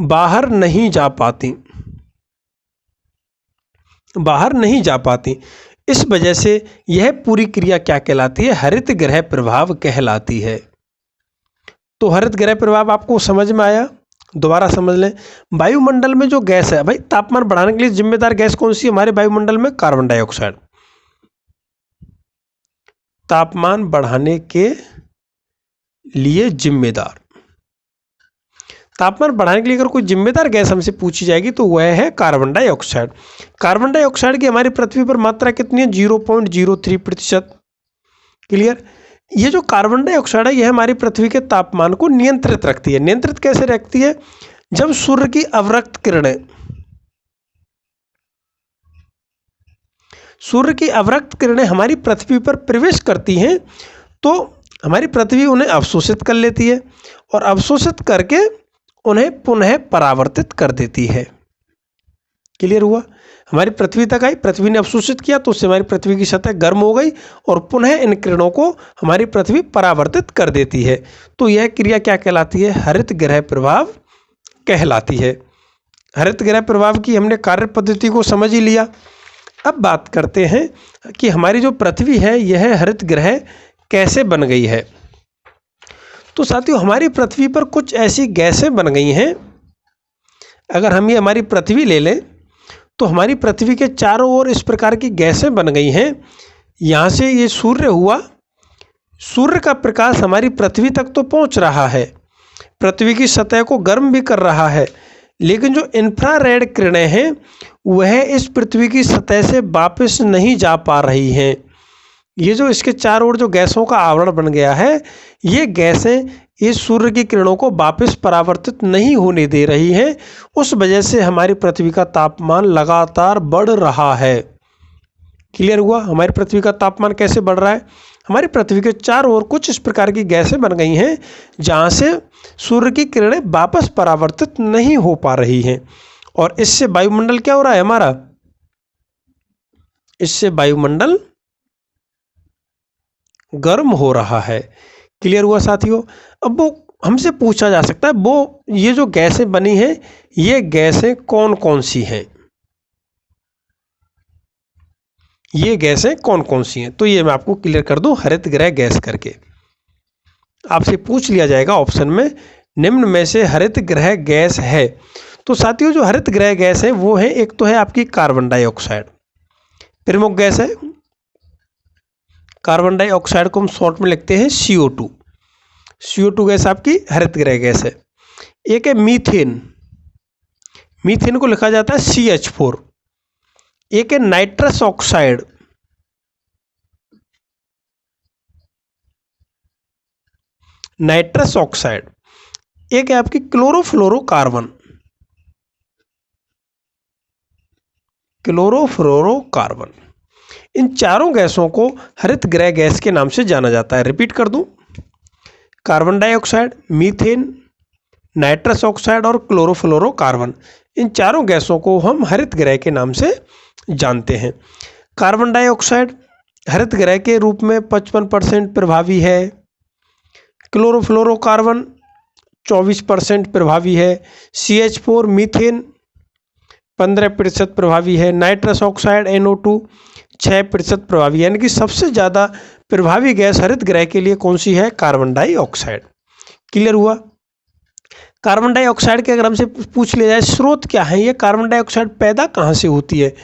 बाहर नहीं जा पाती। इस वजह से यह पूरी क्रिया क्या कहलाती है, हरित गृह प्रभाव कहलाती है। तो हरित गृह प्रभाव आपको समझ में आया? दोबारा समझ लें। वायुमंडल में जो गैस है, भाई तापमान बढ़ाने के लिए जिम्मेदार गैस कौन सी है हमारे वायुमंडल में? Carbon dioxide. तापमान बढ़ाने के लिए जिम्मेदार, तापमान बढ़ाने के लिए अगर कोई जिम्मेदार गैस हमसे पूछी जाएगी तो वह है कार्बन डाइऑक्साइड। कार्बन डाइऑक्साइड की हमारी पृथ्वी पर मात्रा कितनी है? 0.03%। क्लियर? ये जो कार्बन डाइऑक्साइड है यह हमारी पृथ्वी के तापमान को नियंत्रित रखती है। नियंत्रित कैसे रखती है? जब सूर्य की अवरक्त किरणें हमारी पृथ्वी पर प्रवेश करती हैं तो हमारी पृथ्वी उन्हें अवशोषित कर लेती है और अवशोषित करके उन्हें पुनः परावर्तित कर देती है। क्लियर हुआ? हमारी पृथ्वी तक आई, पृथ्वी ने अवशोषित किया तो उससे हमारी पृथ्वी की सतह गर्म हो गई और पुनः इन किरणों को हमारी पृथ्वी परावर्तित कर देती है। तो यह क्रिया क्या कहलाती है? हरित गृह प्रभाव कहलाती है। हरित गृह प्रभाव की हमने कार्य पद्धति को समझ ही लिया। अब बात करते हैं कि हमारी जो पृथ्वी है यह हरित गृह कैसे बन गई है। तो साथियों, हमारी पृथ्वी पर कुछ ऐसी गैसें बन गई हैं, अगर हम ये हमारी पृथ्वी ले लें तो हमारी पृथ्वी के चारों ओर इस प्रकार की गैसें बन गई हैं। यहाँ से ये सूर्य हुआ, सूर्य का प्रकाश हमारी पृथ्वी तक तो पहुँच रहा है, पृथ्वी की सतह को गर्म भी कर रहा है, लेकिन जो इंफ्रारेड किरणें हैं वह इस पृथ्वी की सतह से वापस नहीं जा पा रही हैं। ये जो इसके चारों ओर जो गैसों का आवरण बन गया है, ये गैसें इस सूर्य की किरणों को वापस परावर्तित नहीं होने दे रही हैं। उस वजह से हमारी पृथ्वी का तापमान लगातार बढ़ रहा है। क्लियर हुआ? हमारी पृथ्वी का तापमान कैसे बढ़ रहा है? हमारी पृथ्वी के चारों ओर कुछ इस प्रकार की गैसें बन गई हैं जहाँ से सूर्य की किरणें वापस परावर्तित नहीं हो पा रही हैं, और इससे वायुमंडल क्या हो रहा है हमारा? इससे वायुमंडल गर्म हो रहा है। क्लियर हुआ साथियों? अब वो हमसे पूछा जा सकता है, वो ये जो गैसें बनी हैं ये गैसें कौन कौन सी हैं? ये गैसें कौन कौन सी हैं? तो ये मैं आपको क्लियर कर दूं हरित गृह गैस करके। आपसे पूछ लिया जाएगा ऑप्शन में निम्न में से हरित गृह गैस है। तो साथियों, जो हरित गृह गैस है वो है, एक तो है आपकी कार्बन डाइऑक्साइड, प्रमुख गैस है। कार्बन डाइऑक्साइड को हम शॉर्ट में लिखते हैं CO2। CO2 गैस आपकी हरित गृह गैस है। एक है मीथेन, मीथेन को लिखा जाता है CH4। एक है नाइट्रस ऑक्साइड, नाइट्रस ऑक्साइड। एक है आपकी क्लोरोफ्लोरोकार्बन, क्लोरोफ्लोरोकार्बन। इन चारों गैसों को हरित गृह गैस के नाम से जाना जाता है। रिपीट कर दूं, carbon dioxide, methane, nitrous oxide और क्लोरोफ्लोरोकार्बन, इन चारों गैसों को हम हरित गृह के नाम से जानते हैं। कार्बन डाइऑक्साइड हरित गृह के रूप में 55% प्रभावी है, क्लोरोफ्लोरोकार्बन 24% प्रभावी है, CH4 मीथेन 15% प्रभावी है। नाइट्रस ऑक्साइड NO2 6% प्रभावी है। यानी कि सबसे ज़्यादा प्रभावी गैस हरित गृह के लिए कौन सी है? Carbon dioxide. क्लियर हुआ? कार्बन डाइऑक्साइड के अगर हमसे पूछ लिया जाए स्रोत क्या है, ये कार्बन डाइऑक्साइड पैदा कहाँ से होती है,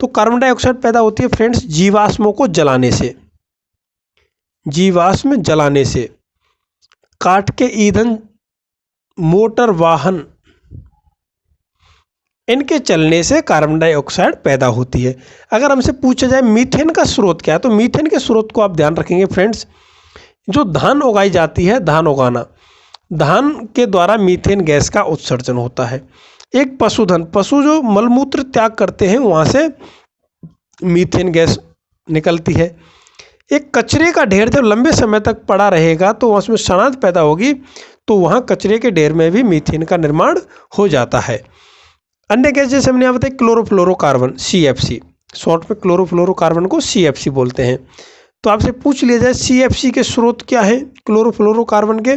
तो कार्बन डाइऑक्साइड पैदा होती है फ्रेंड्स जीवाश्मों को जलाने से। जीवाश्म जलाने से, काठ के ईंधन, मोटर वाहन, इनके चलने से कार्बन डाइऑक्साइड पैदा होती है। अगर हमसे पूछा जाए मीथेन का स्रोत क्या है, तो मीथेन के स्रोत को आप ध्यान रखेंगे फ्रेंड्स, जो धान उगाई जाती है, धान उगाना, धान के द्वारा मीथेन गैस का उत्सर्जन होता है। एक पशुधन, पशु जो मलमूत्र त्याग करते हैं वहाँ से मीथेन गैस निकलती है। एक कचरे का ढेर जब लंबे समय तक पड़ा रहेगा तो उसमें सड़ांध पैदा होगी, तो वहाँ कचरे के ढेर में भी मीथेन का निर्माण हो जाता है। अन्य गैस जैसे हमने यहाँ बताया क्लोरोफ्लोरोकार्बन CFC, शॉर्ट में क्लोरोफ्लोरोकार्बन को CFC बोलते हैं। तो आपसे पूछ लिया जाए CFC के स्रोत क्या है क्लोरोफ्लोरोकार्बन के,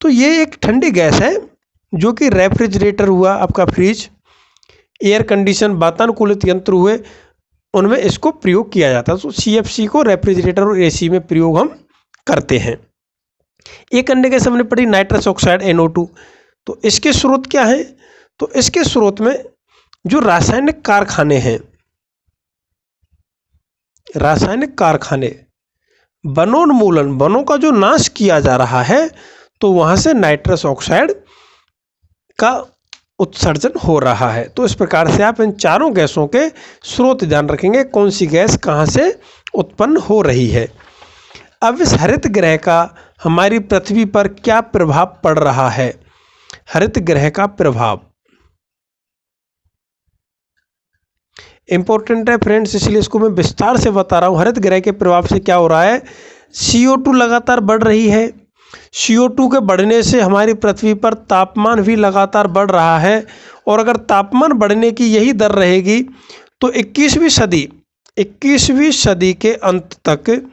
तो ये एक ठंडी गैस है जो कि रेफ्रिजरेटर हुआ आपका, फ्रिज, एयर कंडीशन, वातानुकूलित यंत्र हुए, उनमें इसको प्रयोग किया जाता है। तो CFC को रेफ्रिजरेटर और AC में प्रयोग हम करते हैं। एक अन्य गैस हमने पढ़ी नाइट्रस ऑक्साइड NO2, तो इसके स्रोत क्या हैं, तो इसके स्रोत में जो रासायनिक कारखाने हैं, रासायनिक कारखाने, वनोन्मूलन, वनों का जो नाश किया जा रहा है, तो वहाँ से नाइट्रस ऑक्साइड का उत्सर्जन हो रहा है। तो इस प्रकार से आप इन चारों गैसों के स्रोत ध्यान रखेंगे, कौन सी गैस कहाँ से उत्पन्न हो रही है। अब इस हरित गृह का हमारी पृथ्वी पर क्या प्रभाव पड़ रहा है? हरित गृह का प्रभाव इंपॉर्टेंट है फ्रेंड्स, इसलिए इसको मैं विस्तार से बता रहा हूँ। हरित गृह के प्रभाव से क्या हो रहा है? CO2 लगातार बढ़ रही है। CO2 के बढ़ने से हमारी पृथ्वी पर तापमान भी लगातार बढ़ रहा है, और अगर तापमान बढ़ने की यही दर रहेगी तो 21वीं सदी के अंत तक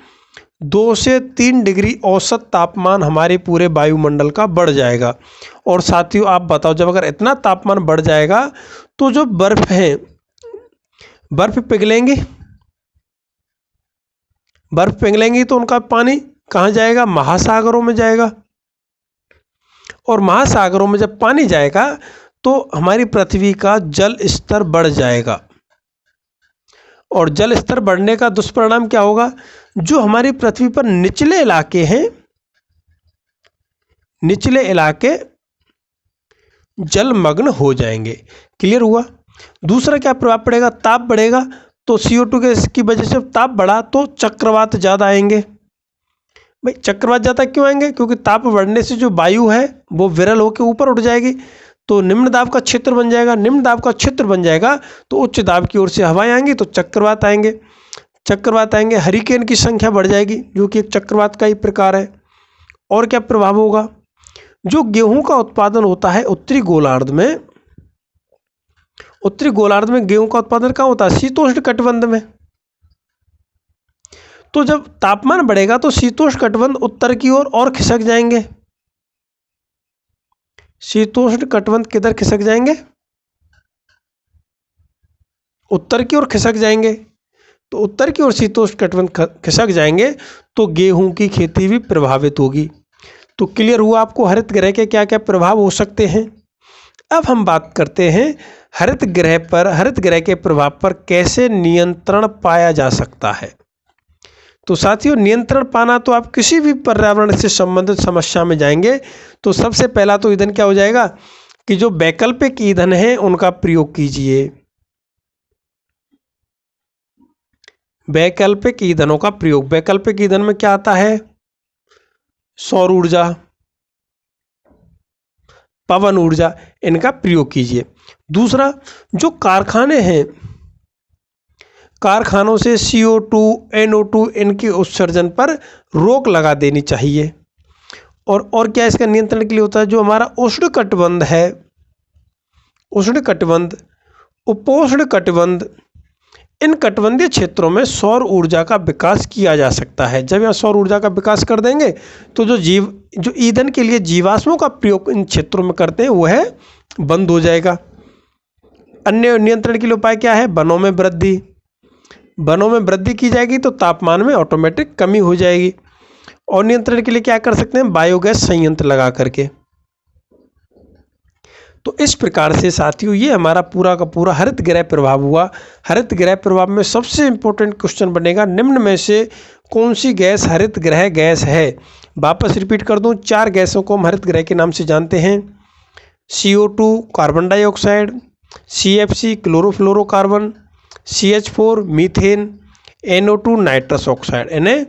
2 से 3 डिग्री औसत तापमान हमारे पूरे वायुमंडल का बढ़ जाएगा। और साथियों आप बताओ, जब अगर इतना तापमान बढ़ जाएगा तो जो बर्फ है, बर्फ पिघलेंगी, बर्फ पिघलेंगी तो उनका पानी कहाँ जाएगा? महासागरों में जाएगा। और महासागरों में जब पानी जाएगा तो हमारी पृथ्वी का जल स्तर बढ़ जाएगा, और जल स्तर बढ़ने का दुष्परिणाम क्या होगा? जो हमारी पृथ्वी पर निचले इलाके हैं, निचले इलाके जलमग्न हो जाएंगे। क्लियर हुआ? दूसरा क्या प्रभाव पड़ेगा? ताप बढ़ेगा, तो CO2 गैस की वजह से ताप बढ़ा तो चक्रवात ज़्यादा आएंगे। भाई चक्रवात ज़्यादा क्यों आएंगे? क्योंकि ताप बढ़ने से जो वायु है वो विरल होकर ऊपर उठ जाएगी, तो निम्न दाब का क्षेत्र बन जाएगा। निम्न दाब का क्षेत्र बन जाएगा तो उच्च दाब की ओर से हवाएं आएंगी, तो चक्रवात आएंगे। चक्रवात आएंगे, हरिकेन की संख्या बढ़ जाएगी, जो कि एक चक्रवात का ही प्रकार है। और क्या प्रभाव होगा? जो गेहूं का उत्पादन होता है उत्तरी गोलार्ध में, उत्तरी गोलार्ध में गेहूं का उत्पादन कहाँ होता है? शीतोष्ण कटिबंध में। तो जब तापमान बढ़ेगा तो शीतोष्ण कटिबंध उत्तर की ओर और खिसक जाएंगे। शीतोष्ण कटिबंध किधर खिसक जाएंगे? उत्तर की ओर खिसक जाएंगे। तो उत्तर की ओर शीतोष्ण कटिबंध खिसक जाएंगे तो गेहूं की खेती भी प्रभावित होगी। तो क्लियर हुआ आपको हरित गृह के क्या क्या प्रभाव हो सकते हैं। अब हम बात करते हैं हरित गृह पर, हरित गृह के प्रभाव पर कैसे नियंत्रण पाया जा सकता है। तो साथियों नियंत्रण पाना, तो आप किसी भी पर्यावरण से संबंधित समस्या में जाएंगे तो सबसे पहला तो ईंधन क्या हो जाएगा कि जो वैकल्पिक ईंधन है उनका प्रयोग कीजिए। वैकल्पिक ईंधनों का प्रयोग, वैकल्पिक ईंधन में क्या आता है? सौर ऊर्जा, पवन ऊर्जा, इनका प्रयोग कीजिए। दूसरा, जो कारखाने हैं, कारखानों से CO2, NO2 इनके उत्सर्जन पर रोक लगा देनी चाहिए। और क्या इसका नियंत्रण के लिए होता है? जो हमारा उष्ण कटिबंध है, उष्ण कटिबंध, उपोष्ण कटिबंध, इन कटिबंधीय क्षेत्रों में सौर ऊर्जा का विकास किया जा सकता है। जब यहाँ सौर ऊर्जा का विकास कर देंगे तो जो ईंधन के लिए जीवाश्मों का प्रयोग इन क्षेत्रों में करते हैं वह बंद हो जाएगा। अन्य नियंत्रण के लिए उपाय क्या है? वनों में वृद्धि। वनों में वृद्धि की जाएगी तो तापमान में ऑटोमेटिक कमी हो जाएगी। और नियंत्रण के लिए क्या कर सकते हैं? बायोगैस संयंत्र लगा करके। तो इस प्रकार से साथियों ये हमारा पूरा का पूरा हरित गृह प्रभाव हुआ। हरित गृह प्रभाव में सबसे इंपॉर्टेंट क्वेश्चन बनेगा, निम्न में से कौन सी गैस हरित गृह गैस है? वापस रिपीट कर दूं, 4 गैसों को हम हरित गृह के नाम से जानते हैं। CO2 carbon dioxide, CFC chlorofluorocarbon, CH4 methane, NO2 nitrous oxide. इन्हें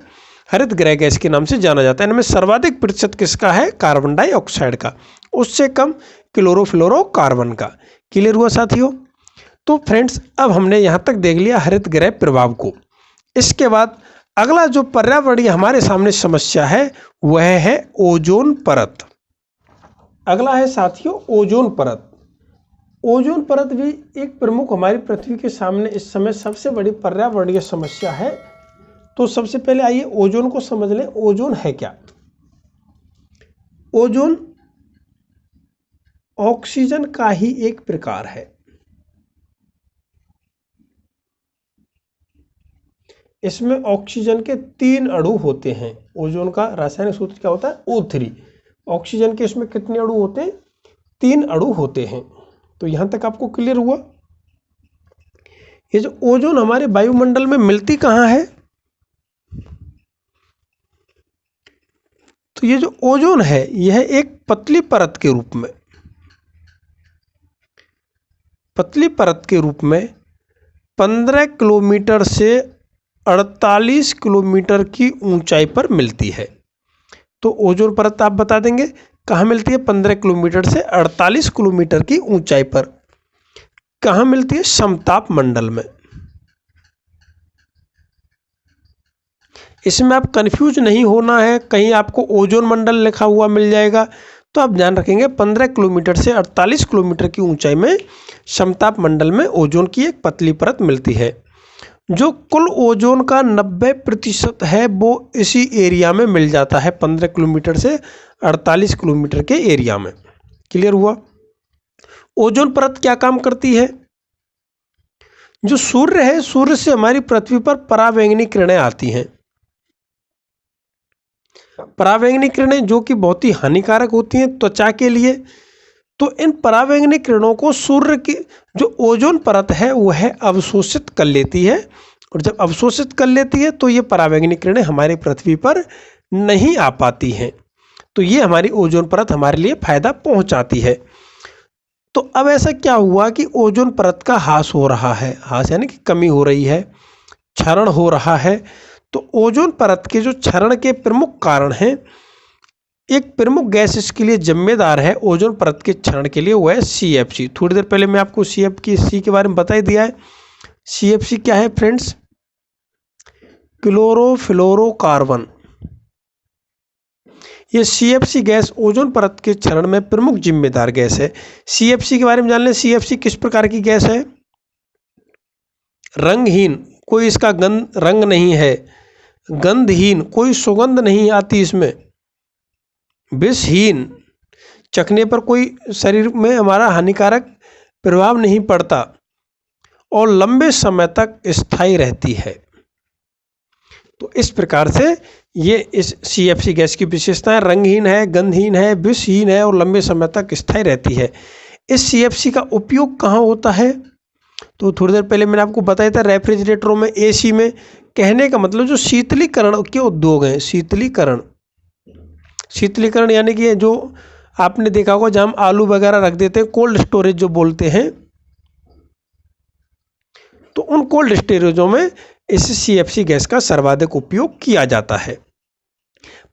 हरित गृह गैस के नाम से जाना जाता है। इनमें सर्वाधिक प्रतिशत किसका है? कार्बन डाइऑक्साइड का, उससे कम क्लोरोफ्लोरोकार्बन का। क्लियर हुआ साथियों? तो फ्रेंड्स अब हमने यहाँ तक देख लिया हरित गृह प्रभाव को। इसके बाद अगला जो पर्यावरणीय हमारे सामने समस्या है वह है ओजोन परत। अगला है साथियों ओजोन परत। ओजोन परत भी एक प्रमुख हमारी पृथ्वी के सामने इस समय सबसे बड़ी पर्यावरणीय समस्या है। तो सबसे पहले आइए ओजोन को समझ लें। ओजोन है क्या? ओजोन ऑक्सीजन का ही एक प्रकार है। इसमें ऑक्सीजन के 3 अणु होते हैं। ओजोन का रासायनिक सूत्र क्या होता है? O3। ऑक्सीजन के इसमें कितने अणु होते हैं? 3 अणु होते हैं। तो यहां तक आपको क्लियर हुआ? ये जो ओजोन हमारे वायुमंडल में मिलती कहाँ है? तो ये जो ओजोन है यह एक पतली परत के रूप में, पतली परत के रूप में 15 किलोमीटर से 48 किलोमीटर की ऊंचाई पर मिलती है। तो ओजोन परत आप बता देंगे कहाँ मिलती है? 15 किलोमीटर से 48 किलोमीटर की ऊंचाई पर। कहाँ मिलती है? समताप मंडल में। इसमें आप कंफ्यूज नहीं होना है, कहीं आपको ओजोन मंडल लिखा हुआ मिल जाएगा तो आप ध्यान रखेंगे 15 किलोमीटर से 48 किलोमीटर की ऊंचाई में समताप मंडल में ओजोन की एक पतली परत मिलती है। जो कुल ओजोन का 90% है वो इसी एरिया में मिल जाता है, 15 किलोमीटर से 48 किलोमीटर के एरिया में। क्लियर हुआ? ओजोन परत क्या काम करती है? जो सूर्य है, सूर्य से हमारी पृथ्वी पर पराबैंगनी किरणें आती हैं। पराबैंगनी किरणें जो कि बहुत ही हानिकारक होती हैं त्वचा के लिए। तो इन पराबैंगनी किरणों को सूर्य की जो ओजोन परत है वह अवशोषित कर लेती है, और जब अवशोषित कर लेती है तो ये पराबैंगनी किरणें हमारी पृथ्वी पर नहीं आ पाती हैं। तो ये हमारी ओजोन परत हमारे लिए फायदा पहुंचाती है। तो अब ऐसा क्या हुआ कि ओजोन परत का ह्रास हो रहा है, ह्रास यानी कि कमी हो रही है, क्षरण हो रहा है। तो ओजोन परत के जो क्षरण के प्रमुख कारण हैं, एक प्रमुख गैस इसके लिए जिम्मेदार है ओजोन परत के क्षरण के लिए, वो है CFC। थोड़ी देर पहले मैं आपको CFC के बारे में बता ही दिया है। CFC क्या है फ्रेंड्स? क्लोरोफ्लोरोकार्बन। ये CFC गैस ओजोन परत के क्षरण में प्रमुख जिम्मेदार गैस है। CFC के बारे में जान लें। CFC किस प्रकार की गैस है? रंगहीन, कोई इसका रंग नहीं है। गंधहीन, कोई सुगंध नहीं आती इसमें। विषहीन, चखने पर कोई शरीर में हमारा हानिकारक प्रभाव नहीं पड़ता, और लंबे समय तक स्थायी रहती है। तो इस प्रकार से ये इस CFC गैस की विशेषताएं, रंगहीन है, गंधहीन है, विषहीन है और लंबे समय तक स्थायी रहती है। इस CFC का उपयोग कहाँ होता है? तो थोड़ी देर पहले मैंने आपको बताया था रेफ्रिजरेटरों में, AC में। कहने का मतलब जो शीतलीकरण के उद्योग हैं, शीतलीकरण यानी कि जो आपने देखा होगा जहाँ हम आलू वगैरह रख देते हैं, कोल्ड स्टोरेज जो बोलते हैं, तो उन कोल्ड स्टोरेजों में इस CFC गैस का सर्वाधिक उपयोग किया जाता है।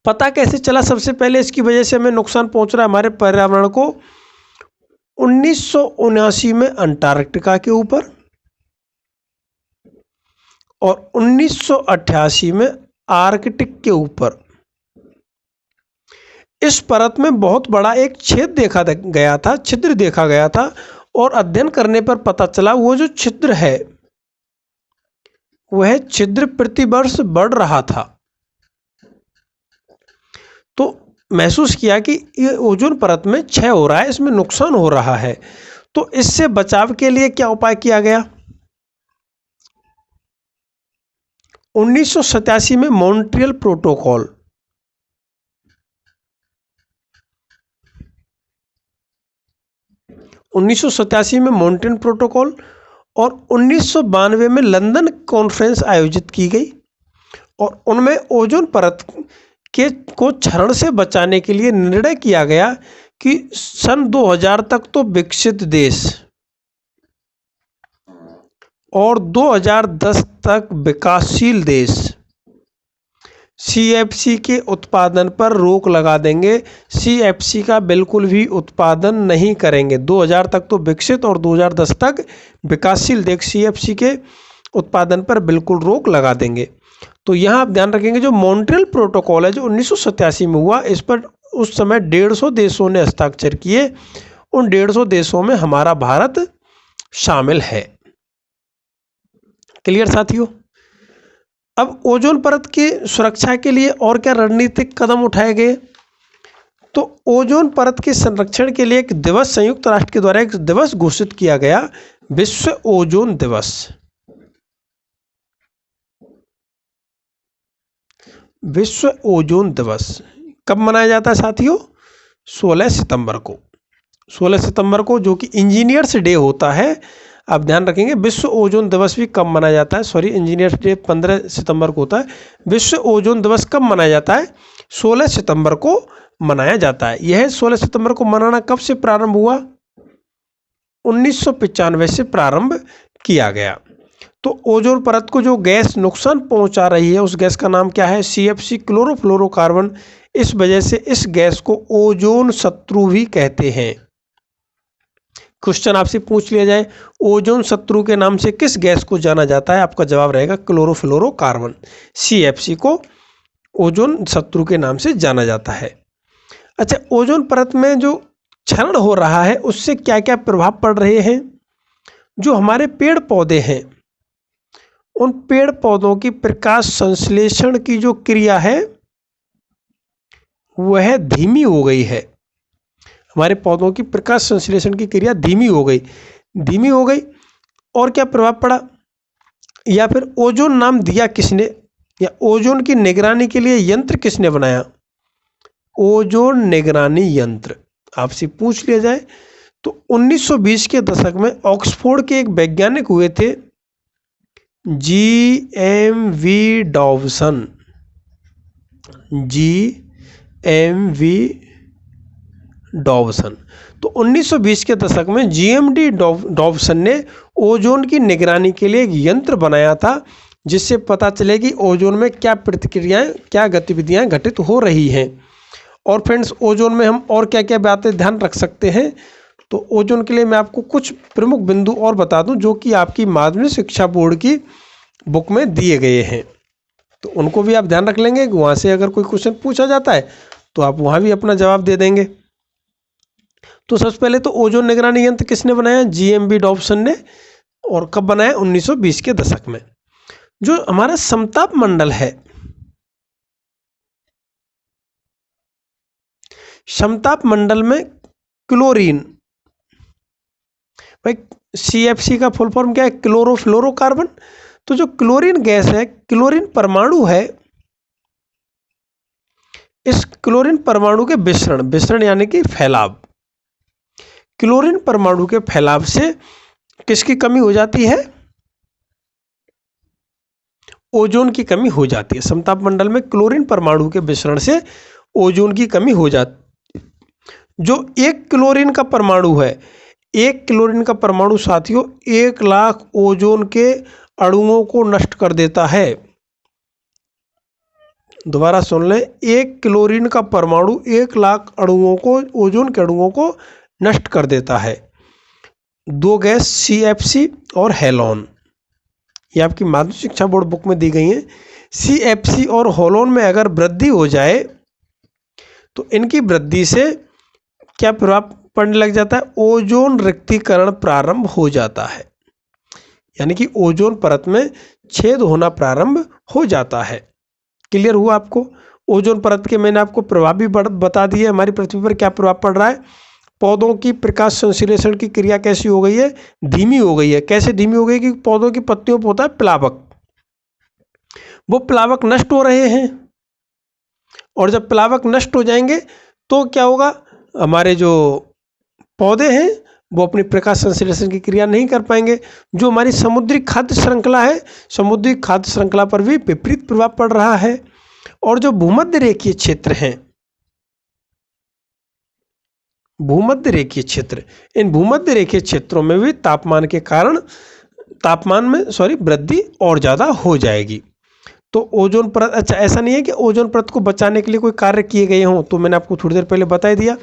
पता कैसे चला? सबसे पहले इसकी वजह से हमें नुकसान पहुंच रहा है हमारे पर्यावरण को। 1979 में अंटार्कटिका के ऊपर और 1988 में आर्कटिक के ऊपर इस परत में बहुत बड़ा एक छिद्र देखा गया था, और अध्ययन करने पर पता चला वो जो छिद्र है वह छिद्र प्रतिवर्ष बढ़ रहा था। तो महसूस किया कि ये ओजोन परत में क्षय हो रहा है, इसमें नुकसान हो रहा है। तो इससे बचाव के लिए क्या उपाय किया गया? 1987 में मॉन्ट्रियल प्रोटोकॉल, 1987 में मॉन्ट्रियल प्रोटोकॉल और 1992 में लंदन कॉन्फ्रेंस आयोजित की गई और उनमें ओजोन परत के को क्षरण से बचाने के लिए निर्णय किया गया कि सन 2000 तक तो विकसित देश और 2010 तक विकासशील देश CFC के उत्पादन पर रोक लगा देंगे, CFC का बिल्कुल भी उत्पादन नहीं करेंगे। 2000 तक तो विकसित और 2010 तक विकासशील देश CFC के उत्पादन पर बिल्कुल रोक लगा देंगे। तो यहाँ आप ध्यान रखेंगे जो मॉन्ट्रियल प्रोटोकॉल है जो 1987 में हुआ, इस पर उस समय 150 देशों ने हस्ताक्षर किए। उन 150 देशों में हमारा भारत शामिल है। क्लियर साथियों? अब ओजोन परत की सुरक्षा के लिए और क्या रणनीतिक कदम उठाए गए? तो ओजोन परत के संरक्षण के लिए एक दिवस संयुक्त राष्ट्र के द्वारा एक दिवस घोषित किया गया, विश्व ओजोन दिवस। विश्व ओजोन दिवस कब मनाया जाता है साथियों? 16 सितंबर को। 16 सितंबर को, जो कि इंजीनियर्स डे होता है। आप ध्यान रखेंगे विश्व ओजोन दिवस भी कब मनाया जाता है? सॉरी, इंजीनियर्स डे 15 सितंबर को होता है। विश्व ओजोन दिवस कब मनाया जाता है? 16 सितंबर को मनाया जाता है। यह 16 सितंबर को मनाना कब से प्रारंभ हुआ? 1995 से प्रारंभ किया गया। तो ओजोन परत को जो गैस नुकसान पहुंचा रही है उस गैस का नाम क्या है? CFC, chlorofluorocarbon. इस वजह से इस गैस को ओजोन शत्रु भी कहते हैं। क्वेश्चन आपसे पूछ लिया जाए ओजोन शत्रु के नाम से किस गैस को जाना जाता है? आपका जवाब रहेगा क्लोरोफ्लोरोकार्बन। CFC को ओजोन शत्रु के नाम से जाना जाता है। अच्छा, ओजोन परत में जो क्षरण हो रहा है उससे क्या क्या प्रभाव पड़ रहे हैं? जो हमारे पेड़ पौधे हैं उन पेड़ पौधों की प्रकाश संश्लेषण की जो क्रिया है वह धीमी हो गई है। हमारे पौधों की प्रकाश संश्लेषण की क्रिया धीमी हो गई। और क्या प्रभाव पड़ा? या फिर ओजोन नाम दिया किसने, या ओजोन की निगरानी के लिए यंत्र किसने बनाया? ओजोन निगरानी यंत्र आपसे पूछ लिया जाए तो 1920 के दशक में ऑक्सफोर्ड के एक वैज्ञानिक हुए थे, GMV डॉवसन। GMV Dawson. तो 1920 के दशक में GMD डॉवसन ने ओजोन की निगरानी के लिए एक यंत्र बनाया था जिससे पता चले कि ओजोन में क्या प्रतिक्रियाएं, क्या गतिविधियां घटित हो रही हैं। और फ्रेंड्स, ओजोन में हम और क्या क्या बातें ध्यान रख सकते हैं? तो ओजोन के लिए मैं आपको कुछ प्रमुख बिंदु और बता दूं जो कि आपकी माध्यमिक शिक्षा बोर्ड की बुक में दिए गए हैं, तो उनको भी आप ध्यान रख लेंगे। वहाँ से अगर कोई क्वेश्चन पूछा जाता है तो आप वहाँ भी अपना जवाब दे देंगे। तो सबसे पहले तो ओजोन निगरानी यंत्र किसने बनाया? GMB डॉवसन ने। और कब बनाया? 1920 के दशक में। जो हमारा समताप मंडल है, समताप मंडल में क्लोरीन, भाई CFC का फुल फॉर्म क्या है? क्लोरोफ्लोरोकार्बन। तो जो क्लोरीन गैस है, क्लोरीन परमाणु है, इस क्लोरीन परमाणु के विसरण यानी कि फैलाव, क्लोरीन परमाणु के फैलाव से किसकी कमी हो जाती है? ओजोन की कमी हो जाती है। समताप मंडल में क्लोरीन परमाणु के विसरण से ओजोन की कमी हो जाती। जो एक क्लोरीन का परमाणु है, एक क्लोरीन का परमाणु साथियों 1 लाख ओजोन के अणुओं को नष्ट कर देता है। दोबारा सुन लें, एक क्लोरीन का परमाणु 1 लाख अणुओं को, ओजोन के अणुओं को नष्ट कर देता है। दो गैस CFC और हेलोन, ये आपकी माध्यमिक शिक्षा बोर्ड बुक में दी गई हैं। CFC और हेलोन में अगर वृद्धि हो जाए तो इनकी वृद्धि से क्या प्रभाव पड़ने लग जाता है? ओजोन रिक्तीकरण प्रारंभ हो जाता है, यानी कि ओजोन परत में छेद होना प्रारंभ हो जाता है। क्लियर हुआ आपको? ओजोन परत के मैंने आपको प्रभाव भी बता दिए, हमारी पृथ्वी पर क्या प्रभाव पड़ रहा है। पौधों की प्रकाश संश्लेषण की क्रिया कैसी हो गई है? धीमी हो गई है। कैसे धीमी हो गई? कि पौधों की पत्तियों पर होता है प्लावक, वो प्लावक नष्ट हो रहे हैं, और जब प्लावक नष्ट हो जाएंगे तो क्या होगा? हमारे जो पौधे हैं वो अपनी प्रकाश संश्लेषण की क्रिया नहीं कर पाएंगे। जो हमारी समुद्री खाद्य श्रृंखला है, समुद्री खाद्य श्रृंखला पर भी विपरीत प्रभाव पड़ रहा है। और जो भूमध्य रेखीय क्षेत्र हैं, भूमध्य रेखीय क्षेत्र, इन भूमध्य रेखीय क्षेत्रों में भी तापमान के कारण वृद्धि और ज़्यादा हो जाएगी। तो ओजोन परत, अच्छा ऐसा नहीं है कि ओजोन परत को बचाने के लिए कोई कार्य किए गए हों, तो मैंने आपको थोड़ी देर पहले बता ही दिया।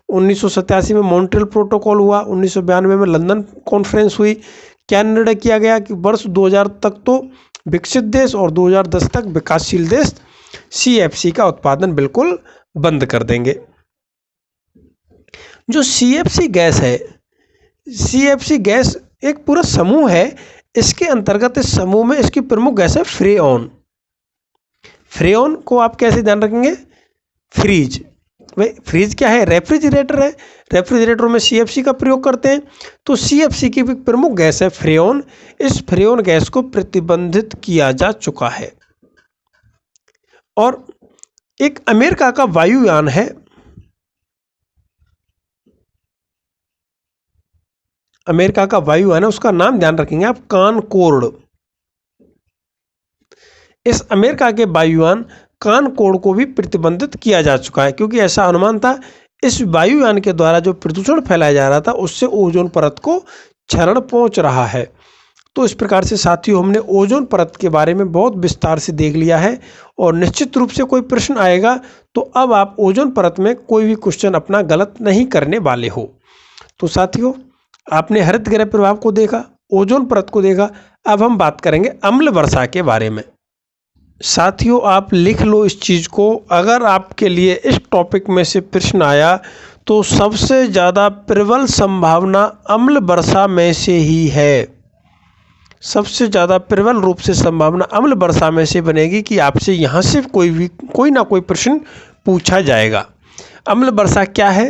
1987 में मॉन्ट्रियल प्रोटोकॉल हुआ, 1992 में लंदन कॉन्फ्रेंस हुई। क्या निर्णय किया गया? कि वर्ष 2000 तक तो विकसित देश और 2010 तक विकासशील देश CFC का उत्पादन बिल्कुल बंद कर देंगे। जो CFC गैस है, CFC गैस एक पूरा समूह है। इसके अंतर्गत इस समूह में इसकी प्रमुख गैस है फ्रेऑन। फ्रेऑन को आप कैसे ध्यान रखेंगे? फ्रीज, भाई फ्रीज क्या है? रेफ्रिजरेटर है। रेफ्रिजरेटरों में CFC का प्रयोग करते हैं। तो CFC की भी प्रमुख गैस है फ्रेऑन। इस फ्रेऑन गैस को प्रतिबंधित किया जा चुका है। और एक अमेरिका का वायुयान है, अमेरिका का वायुयान है, उसका नाम ध्यान रखेंगे आप, कॉनकोर्ड। इस अमेरिका के वायुयान कॉनकोर्ड को भी प्रतिबंधित किया जा चुका है, क्योंकि ऐसा अनुमान था इस वायुयान के द्वारा जो प्रदूषण फैलाया जा रहा था उससे ओजोन परत को क्षरण पहुंच रहा है। तो इस प्रकार से साथियों हमने ओजोन परत के बारे में बहुत विस्तार से देख लिया है, और निश्चित रूप से कोई प्रश्न आएगा तो अब आप ओजोन परत में कोई भी क्वेश्चन अपना गलत नहीं करने वाले हो। तो साथियों आपने हरित गृह प्रभाव को देखा, ओजोन परत को देखा, अब हम बात करेंगे अम्ल वर्षा के बारे में। साथियों आप लिख लो इस चीज़ को, अगर आपके लिए इस टॉपिक में से प्रश्न आया तो सबसे ज़्यादा प्रबल संभावना अम्ल वर्षा में से ही है। सबसे ज़्यादा प्रबल रूप से संभावना अम्ल वर्षा में से बनेगी कि आपसे यहाँ से कोई ना कोई प्रश्न पूछा जाएगा। अम्ल वर्षा क्या है,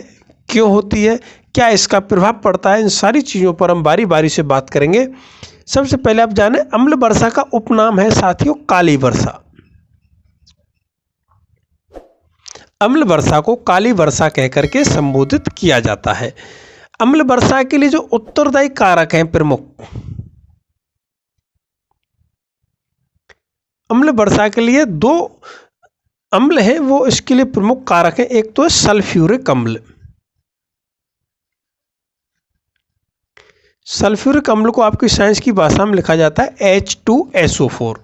क्यों होती है, क्या इसका प्रभाव पड़ता है, इन सारी चीज़ों पर हम बारी बारी से बात करेंगे। सबसे पहले आप जाने अम्ल वर्षा का उपनाम है साथियों काली वर्षा। अम्ल वर्षा को काली वर्षा कहकर के संबोधित किया जाता है। अम्ल वर्षा के लिए जो उत्तरदायी कारक हैं प्रमुख, अम्ल वर्षा के लिए दो अम्ल हैं वो इसके लिए प्रमुख कारक हैं। एक तो है सल्फ्यूरिक अम्ल। सल्फ्यूरिक अम्ल को आपकी साइंस की भाषा में लिखा जाता है H2SO4।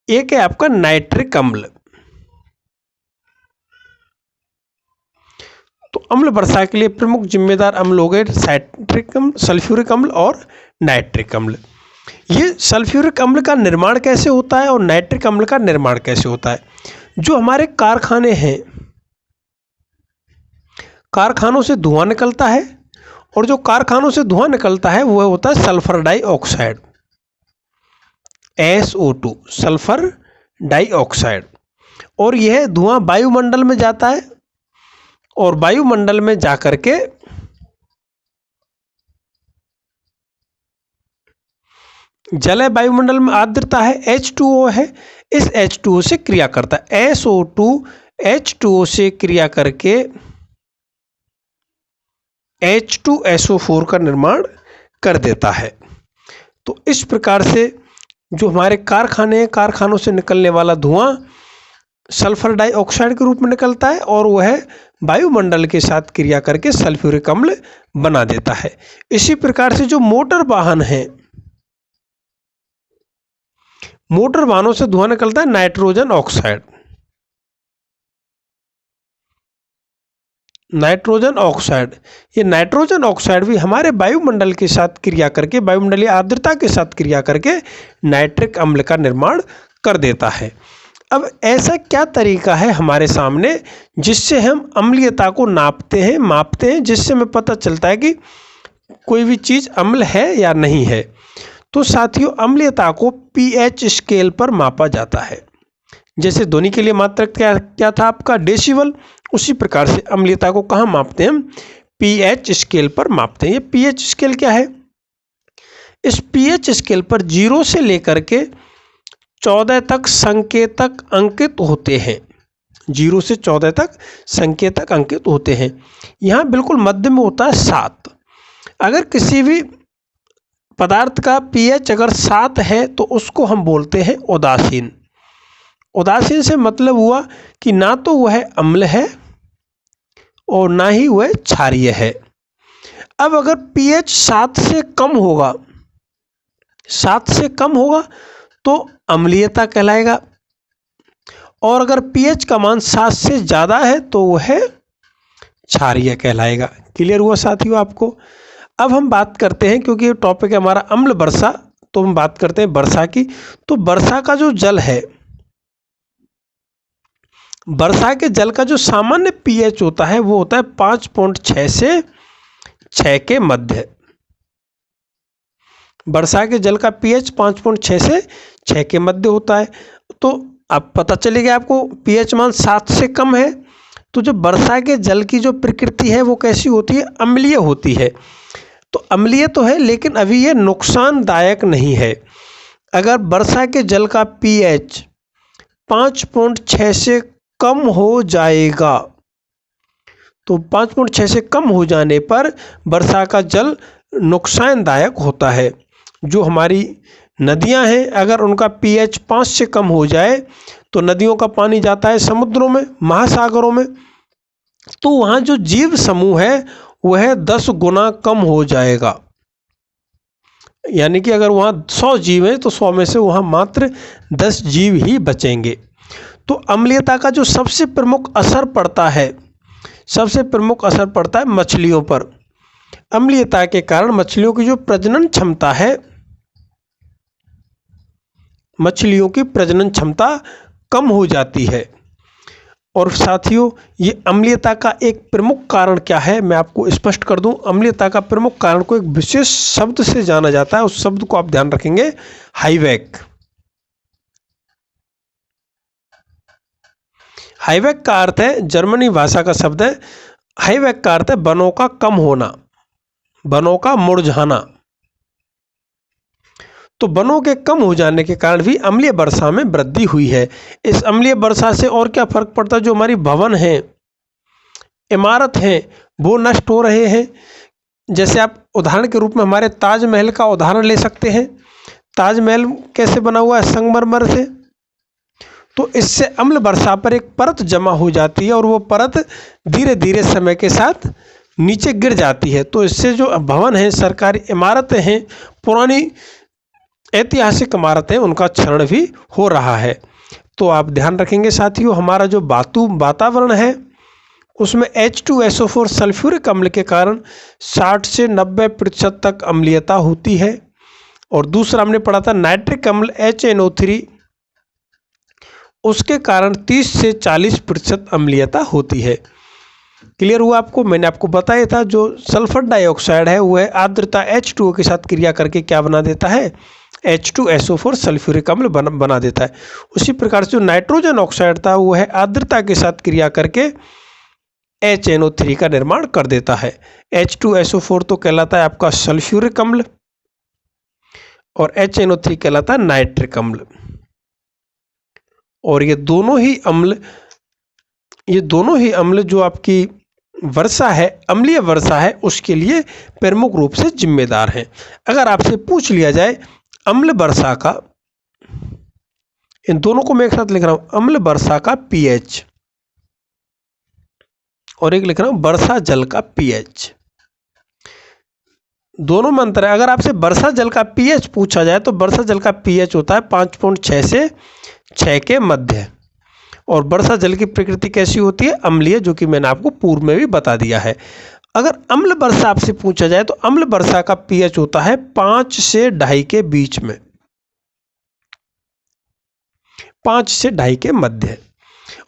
एक है आपका नाइट्रिक अम्ल। तो अम्ल वर्षा के लिए प्रमुख जिम्मेदार अम्ल हो गए साइट्रिक अम्ल, सल्फ्यूरिक अम्ल और नाइट्रिक अम्ल। ये सल्फ्यूरिक अम्ल का निर्माण कैसे होता है और नाइट्रिक अम्ल का निर्माण कैसे होता है? जो हमारे कारखाने हैं, कारखानों से धुआं निकलता है, और जो कारखानों से धुआं निकलता है वह होता है sulphur dioxide, SO2, sulphur dioxide. और यह धुआं वायुमंडल में जाता है, और वायुमंडल में जाकर के जल वायुमंडल में आर्द्रता है, H2O है, इस H2O से क्रिया करता है। SO2 H2O से क्रिया करके H2SO4 का निर्माण कर देता है। तो इस प्रकार से जो हमारे कारखाने हैं, कारखानों से निकलने वाला धुआं सल्फर डाइऑक्साइड के रूप में निकलता है, और वह वायुमंडल के साथ क्रिया करके सल्फ्यूरिक अम्ल बना देता है। इसी प्रकार से जो मोटर वाहन हैं, मोटर वाहनों से धुआं निकलता है नाइट्रोजन ऑक्साइड। नाइट्रोजन ऑक्साइड, ये नाइट्रोजन ऑक्साइड भी हमारे वायुमंडल के साथ क्रिया करके, वायुमंडलीय आर्द्रता के साथ क्रिया करके नाइट्रिक अम्ल का निर्माण कर देता है। अब ऐसा क्या तरीका है हमारे सामने जिससे हम अम्लीयता को मापते हैं, जिससे हमें पता चलता है कि कोई भी चीज़ अम्ल है या नहीं है? तो साथियों अम्लीयता को pH स्केल पर मापा जाता है। जैसे ध्वनि के लिए मात्रक क्या था आपका डेसिबल, उसी प्रकार से अम्लीयता को कहाँ मापते हैं हम? pH स्केल पर मापते हैं। ये pH स्केल क्या है? इस pH स्केल पर 0 से लेकर के 14 तक संकेतक अंकित होते हैं। 0 से 14 तक संकेतक अंकित होते हैं। यहाँ बिल्कुल मध्य में होता है 7। अगर किसी भी पदार्थ का pH अगर 7 है तो उसको हम बोलते हैं उदासीन। उदासीन से मतलब हुआ कि ना तो वह अम्ल है और ना ही वह क्षारीय है। अब अगर pH 7 से कम होगा, 7 से कम होगा तो अम्लीयता कहलाएगा, और अगर pH का मान 7 से ज़्यादा है तो वह क्षारीय कहलाएगा। क्लियर हुआ साथियों आपको? अब हम बात करते हैं, क्योंकि ये टॉपिक है हमारा अम्ल वर्षा, तो हम बात करते हैं वर्षा की। तो वर्षा का जो जल है, वर्षा के जल का जो सामान्य pH होता है वो होता है 5.6 से 6 के मध्य। वर्षा के जल का pH 5.6 से 6 के मध्य होता है। तो अब पता चलेगा आपको pH मान 7 से कम है तो जो वर्षा के जल की जो प्रकृति है वो कैसी होती है? अम्लीय होती है। तो अम्लीय तो है लेकिन अभी ये नुकसानदायक नहीं है। अगर वर्षा के जल का pH 5.6 से कम हो जाएगा तो 5.6 से कम हो जाने पर वर्षा का जल नुकसानदायक होता है। जो हमारी नदियां हैं, अगर उनका pH 5 से कम हो जाए तो नदियों का पानी जाता है समुद्रों में, महासागरों में, तो वहाँ जो जीव समूह है वह 10 गुना कम हो जाएगा। यानी कि अगर वहाँ 100 जीव हैं तो 100 में से वहाँ मात्र 10 जीव ही बचेंगे। तो अम्लीयता का जो सबसे प्रमुख असर पड़ता है, सबसे प्रमुख असर पड़ता है मछलियों पर। अम्लीयता के कारण मछलियों की जो प्रजनन क्षमता है, मछलियों की प्रजनन क्षमता कम हो जाती है। और साथियों, ये अम्लीयता का एक प्रमुख कारण क्या है मैं आपको स्पष्ट कर दूं। अम्लीयता का प्रमुख कारण को एक विशेष शब्द से जाना जाता है, उस शब्द को आप ध्यान रखेंगे, हाइवैक। हाइवैक का अर्थ है, जर्मनी भाषा का शब्द है, हाइवैक का अर्थ है वनों का कम होना, वनों का मुरझाना। तो वनों के कम हो जाने के कारण भी अम्लीय वर्षा में वृद्धि हुई है। इस अम्लीय वर्षा से और क्या फर्क पड़ता है? जो हमारी भवन हैं, इमारत हैं, वो नष्ट हो रहे हैं। जैसे आप उदाहरण के रूप में हमारे ताजमहल का उदाहरण ले सकते हैं। ताजमहल कैसे बना हुआ है? संगमरमर से। तो इससे अम्ल वर्षा पर एक परत जमा हो जाती है और वो परत धीरे धीरे समय के साथ नीचे गिर जाती है। तो इससे जो भवन हैं, सरकारी इमारतें हैं, पुरानी ऐतिहासिक इमारतें, उनका क्षरण भी हो रहा है। तो आप ध्यान रखेंगे साथियों, हमारा जो वातावरण है उसमें H2SO4 सल्फ्यूरिक अम्ल के कारण 60 से 90% तक अम्लीयता होती है। और दूसरा हमने पढ़ा था नाइट्रिक अम्ल HNO3, उसके कारण 30 से 40% अम्लीयता होती है। क्लियर हुआ आपको? मैंने आपको बताया था जो सल्फर डाइऑक्साइड है वह आर्द्रता H2O के साथ क्रिया करके क्या बना देता है? H2SO4 सल्फ्यूरिक अम्ल बना देता है। उसी प्रकार से जो नाइट्रोजन ऑक्साइड था वो है आर्द्रता के साथ क्रिया करके HNO3 का निर्माण कर देता है। H2SO4 तो कहलाता है आपका सल्फ्यूरिक अम्ल और HNO3 कहलाता है नाइट्रिक अम्ल। और ये दोनों ही अम्ल जो आपकी वर्षा है, अम्लीय वर्षा है, उसके लिए प्रमुख रूप से जिम्मेदार हैं। अगर आपसे पूछ लिया जाए अम्ल वर्षा का, इन दोनों को मैं एक साथ लिख रहा हूं, अम्ल वर्षा का pH और एक लिख रहा हूं वर्षा जल का pH, दोनों में अंतर है। अगर आपसे वर्षा जल का pH पूछा जाए तो वर्षा जल का pH होता है 5.6 से 6 के मध्य। और वर्षा जल की प्रकृति कैसी होती है? अम्लीय, जो कि मैंने आपको पूर्व में भी बता दिया है। अगर अम्ल वर्षा आपसे पूछा जाए तो अम्ल वर्षा का pH होता है 5 से 2.5 के बीच में, 5 से 2.5 के मध्य।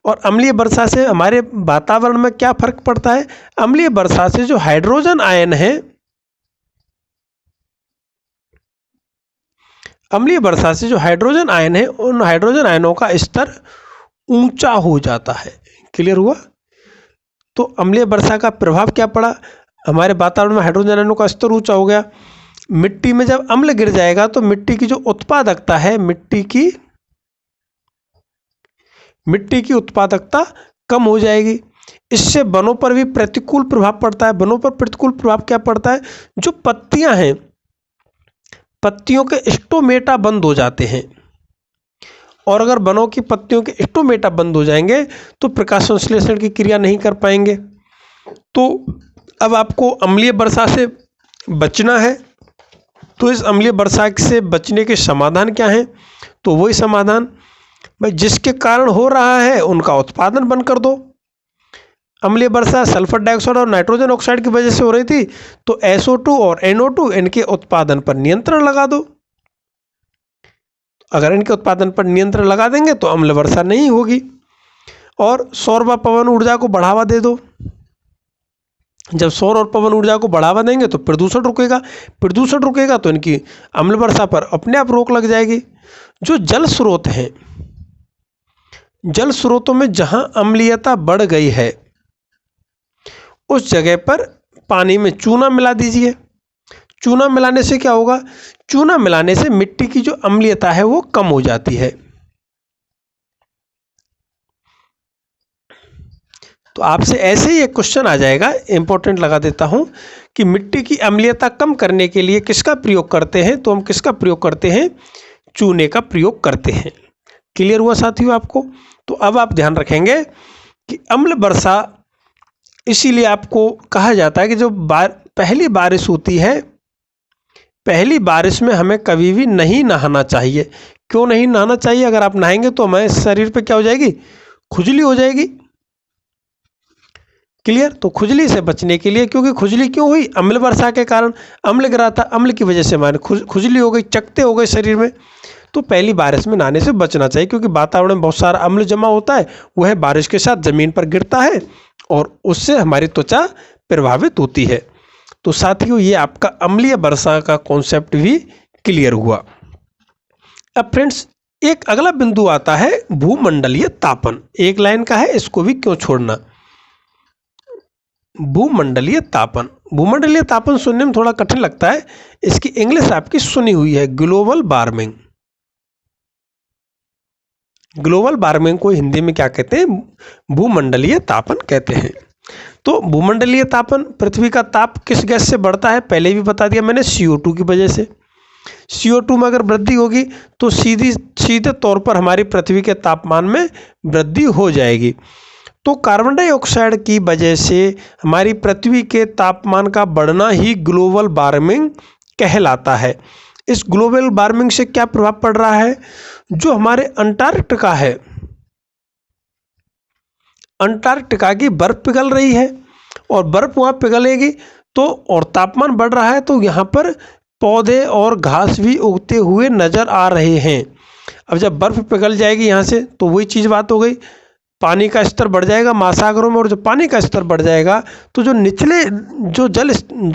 और अम्लीय वर्षा से हमारे वातावरण में क्या फर्क पड़ता है? अम्लीय वर्षा से जो हाइड्रोजन आयन है, अम्लीय वर्षा से जो हाइड्रोजन आयन है, उन हाइड्रोजन आयनों का स्तर ऊंचा हो जाता है। क्लियर हुआ? तो अम्लीय वर्षा का प्रभाव क्या पड़ा? हमारे वातावरण में हाइड्रोजन अणु का स्तर ऊंचा हो गया। मिट्टी में जब अम्ल गिर जाएगा तो मिट्टी की जो उत्पादकता है, मिट्टी की उत्पादकता कम हो जाएगी। इससे वनों पर भी प्रतिकूल प्रभाव पड़ता है। वनों पर प्रतिकूल प्रभाव क्या पड़ता है? जो पत्तियां हैं, पत्तियों के स्टोमेटा बंद हो जाते हैं, और अगर वनों की पत्तियों के स्टोमेटा बंद हो जाएंगे तो प्रकाश संश्लेषण की क्रिया नहीं कर पाएंगे। तो अब आपको अम्लीय वर्षा से बचना है, तो इस अम्लीय वर्षा से बचने के समाधान क्या हैं? तो वही समाधान भाई जिसके कारण हो रहा है उनका उत्पादन बंद कर दो। अम्लीय वर्षा सल्फर डाइऑक्साइड और नाइट्रोजन ऑक्साइड की वजह से हो रही थी, तो SO2 और NO2 इनके उत्पादन पर नियंत्रण लगा दो। अगर इनके उत्पादन पर नियंत्रण लगा देंगे तो अम्ल वर्षा नहीं होगी। और सौर व पवन ऊर्जा को बढ़ावा दे दो। जब सौर और पवन ऊर्जा को बढ़ावा देंगे तो प्रदूषण रुकेगा, प्रदूषण रुकेगा तो इनकी अम्ल वर्षा पर अपने आप रोक लग जाएगी। जो जल स्रोत हैं, जल स्रोतों में जहां अम्लीयता बढ़ गई है उस जगह पर पानी में चूना मिला दीजिए। चूना मिलाने से क्या होगा? चूना मिलाने से मिट्टी की जो अम्लीयता है वो कम हो जाती है। तो आपसे ऐसे ही एक क्वेश्चन आ जाएगा, इंपॉर्टेंट लगा देता हूं कि मिट्टी की अम्लीयता कम करने के लिए किसका प्रयोग करते हैं? तो हम किसका प्रयोग करते हैं? चूने का प्रयोग करते हैं। क्लियर हुआ साथियों आपको? तो अब आप ध्यान रखेंगे कि अम्ल वर्षा इसीलिए आपको कहा जाता है कि जो पहली बारिश होती है, पहली बारिश में हमें कभी भी नहीं नहाना चाहिए। क्यों नहीं नहाना चाहिए? अगर आप नहाएंगे तो हमारे शरीर पे क्या हो जाएगी? खुजली हो जाएगी। क्लियर? तो खुजली से बचने के लिए, क्योंकि खुजली क्यों हुई? अम्ल वर्षा के कारण अम्ल गिरा था, अम्ल की वजह से हमारे खुजली हो गई, चकते हो गए शरीर में। तो पहली बारिश में नहाने से बचना चाहिए, क्योंकि वातावरण में बहुत सारा अम्ल जमा होता है, वह बारिश के साथ जमीन पर गिरता है और उससे हमारी त्वचा प्रभावित होती है। तो साथियों, ये आपका अम्लीय वर्षा का कॉन्सेप्ट भी क्लियर हुआ। अब फ्रेंड्स, एक अगला बिंदु आता है भूमंडलीय तापन। एक लाइन का है, इसको भी क्यों छोड़ना। भूमंडलीय तापन, भूमंडलीय तापन सुनने में थोड़ा कठिन लगता है, इसकी इंग्लिश आपकी सुनी हुई है ग्लोबल वार्मिंग। ग्लोबल वार्मिंग को हिंदी में क्या कहते हैं? भूमंडलीय तापन कहते हैं। तो भूमंडलीय तापन, पृथ्वी का ताप किस गैस से बढ़ता है? पहले भी बता दिया मैंने, CO2 की वजह से। CO2 में अगर वृद्धि होगी तो सीधे तौर पर हमारी पृथ्वी के तापमान में वृद्धि हो जाएगी। तो कार्बन डाइऑक्साइड की वजह से हमारी पृथ्वी के तापमान का बढ़ना ही ग्लोबल वार्मिंग कहलाता है। इस ग्लोबल वार्मिंग से क्या प्रभाव पड़ रहा है? जो हमारे अंटार्कटिका है, अंटार्कटिका की बर्फ पिघल रही है, और बर्फ वहाँ पिघलेगी तो और तापमान बढ़ रहा है, तो यहाँ पर पौधे और घास भी उगते हुए नजर आ रहे हैं। अब जब बर्फ पिघल जाएगी यहाँ से, तो वही चीज़ बात हो गई, पानी का स्तर बढ़ जाएगा महासागरों में, और जब पानी का स्तर बढ़ जाएगा तो जो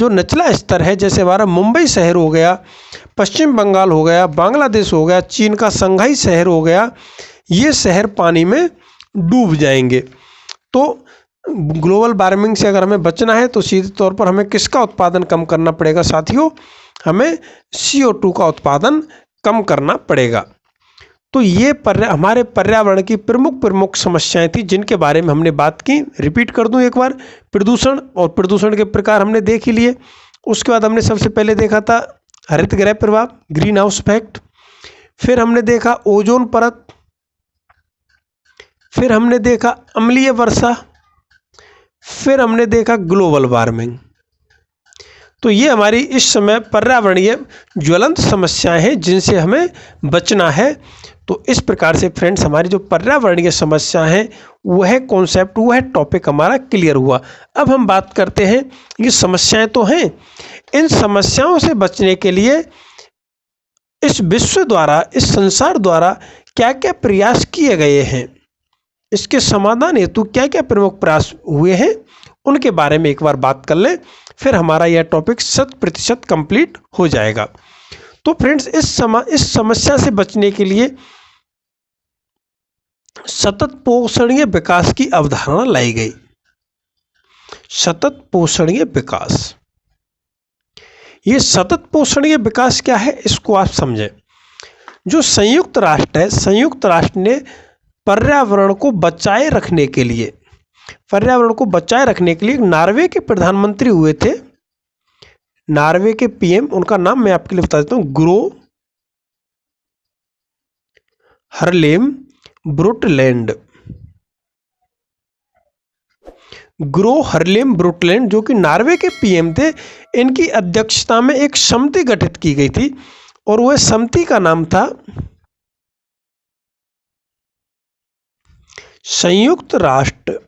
निचला स्तर है, जैसे हमारा मुंबई शहर हो गया, पश्चिम बंगाल हो गया, बांग्लादेश हो गया, चीन का शंघाई शहर हो गया, ये शहर पानी में डूब जाएंगे। तो ग्लोबल वार्मिंग से अगर हमें बचना है तो सीधे तौर पर हमें किसका उत्पादन कम करना पड़ेगा साथियों? हमें CO2 का उत्पादन कम करना पड़ेगा। तो ये हमारे पर्यावरण की प्रमुख समस्याएं थी जिनके बारे में हमने बात की। रिपीट कर दूं एक बार, प्रदूषण, और प्रदूषण के प्रकार हमने देख ही लिए। उसके बाद हमने सबसे पहले देखा था हरित गृह प्रभाव, ग्रीन हाउस इफेक्ट, फिर हमने देखा ओजोन परत, फिर हमने देखा अम्लीय वर्षा, फिर हमने देखा ग्लोबल वार्मिंग। तो ये हमारी इस समय पर्यावरणीय ज्वलंत समस्याएं हैं जिनसे हमें बचना है। तो इस प्रकार से फ्रेंड्स, हमारी जो पर्यावरणीय समस्या है वह कॉन्सेप्ट, वह टॉपिक हमारा क्लियर हुआ। अब हम बात करते हैं, ये समस्याएं तो हैं, इन समस्याओं से बचने के लिए इस विश्व द्वारा, इस संसार द्वारा क्या क्या प्रयास किए गए हैं, इसके समाधान हेतु क्या क्या प्रमुख प्रयास हुए हैं, उनके बारे में एक बार बात कर लें, फिर हमारा यह टॉपिक 100% कंप्लीट हो जाएगा। तो फ्रेंड्स, इस समस्या से बचने के लिए सतत पोषणीय विकास की अवधारणा लाई गई। सतत पोषणीय विकास। ये सतत पोषणीय विकास क्या है, इसको आप समझें। जो संयुक्त राष्ट्र है, संयुक्त राष्ट्र ने पर्यावरण को बचाए रखने के लिए नॉर्वे के प्रधानमंत्री हुए थे, नॉर्वे के पीएम, उनका नाम मैं आपके लिए बता देता हूं, ग्रो हरलेम ब्रुटलैंड। ग्रो हरलेम ब्रुटलैंड जो कि नॉर्वे के पीएम थे, इनकी अध्यक्षता में एक समिति गठित की गई थी और वह समिति का नाम था संयुक्त राष्ट्र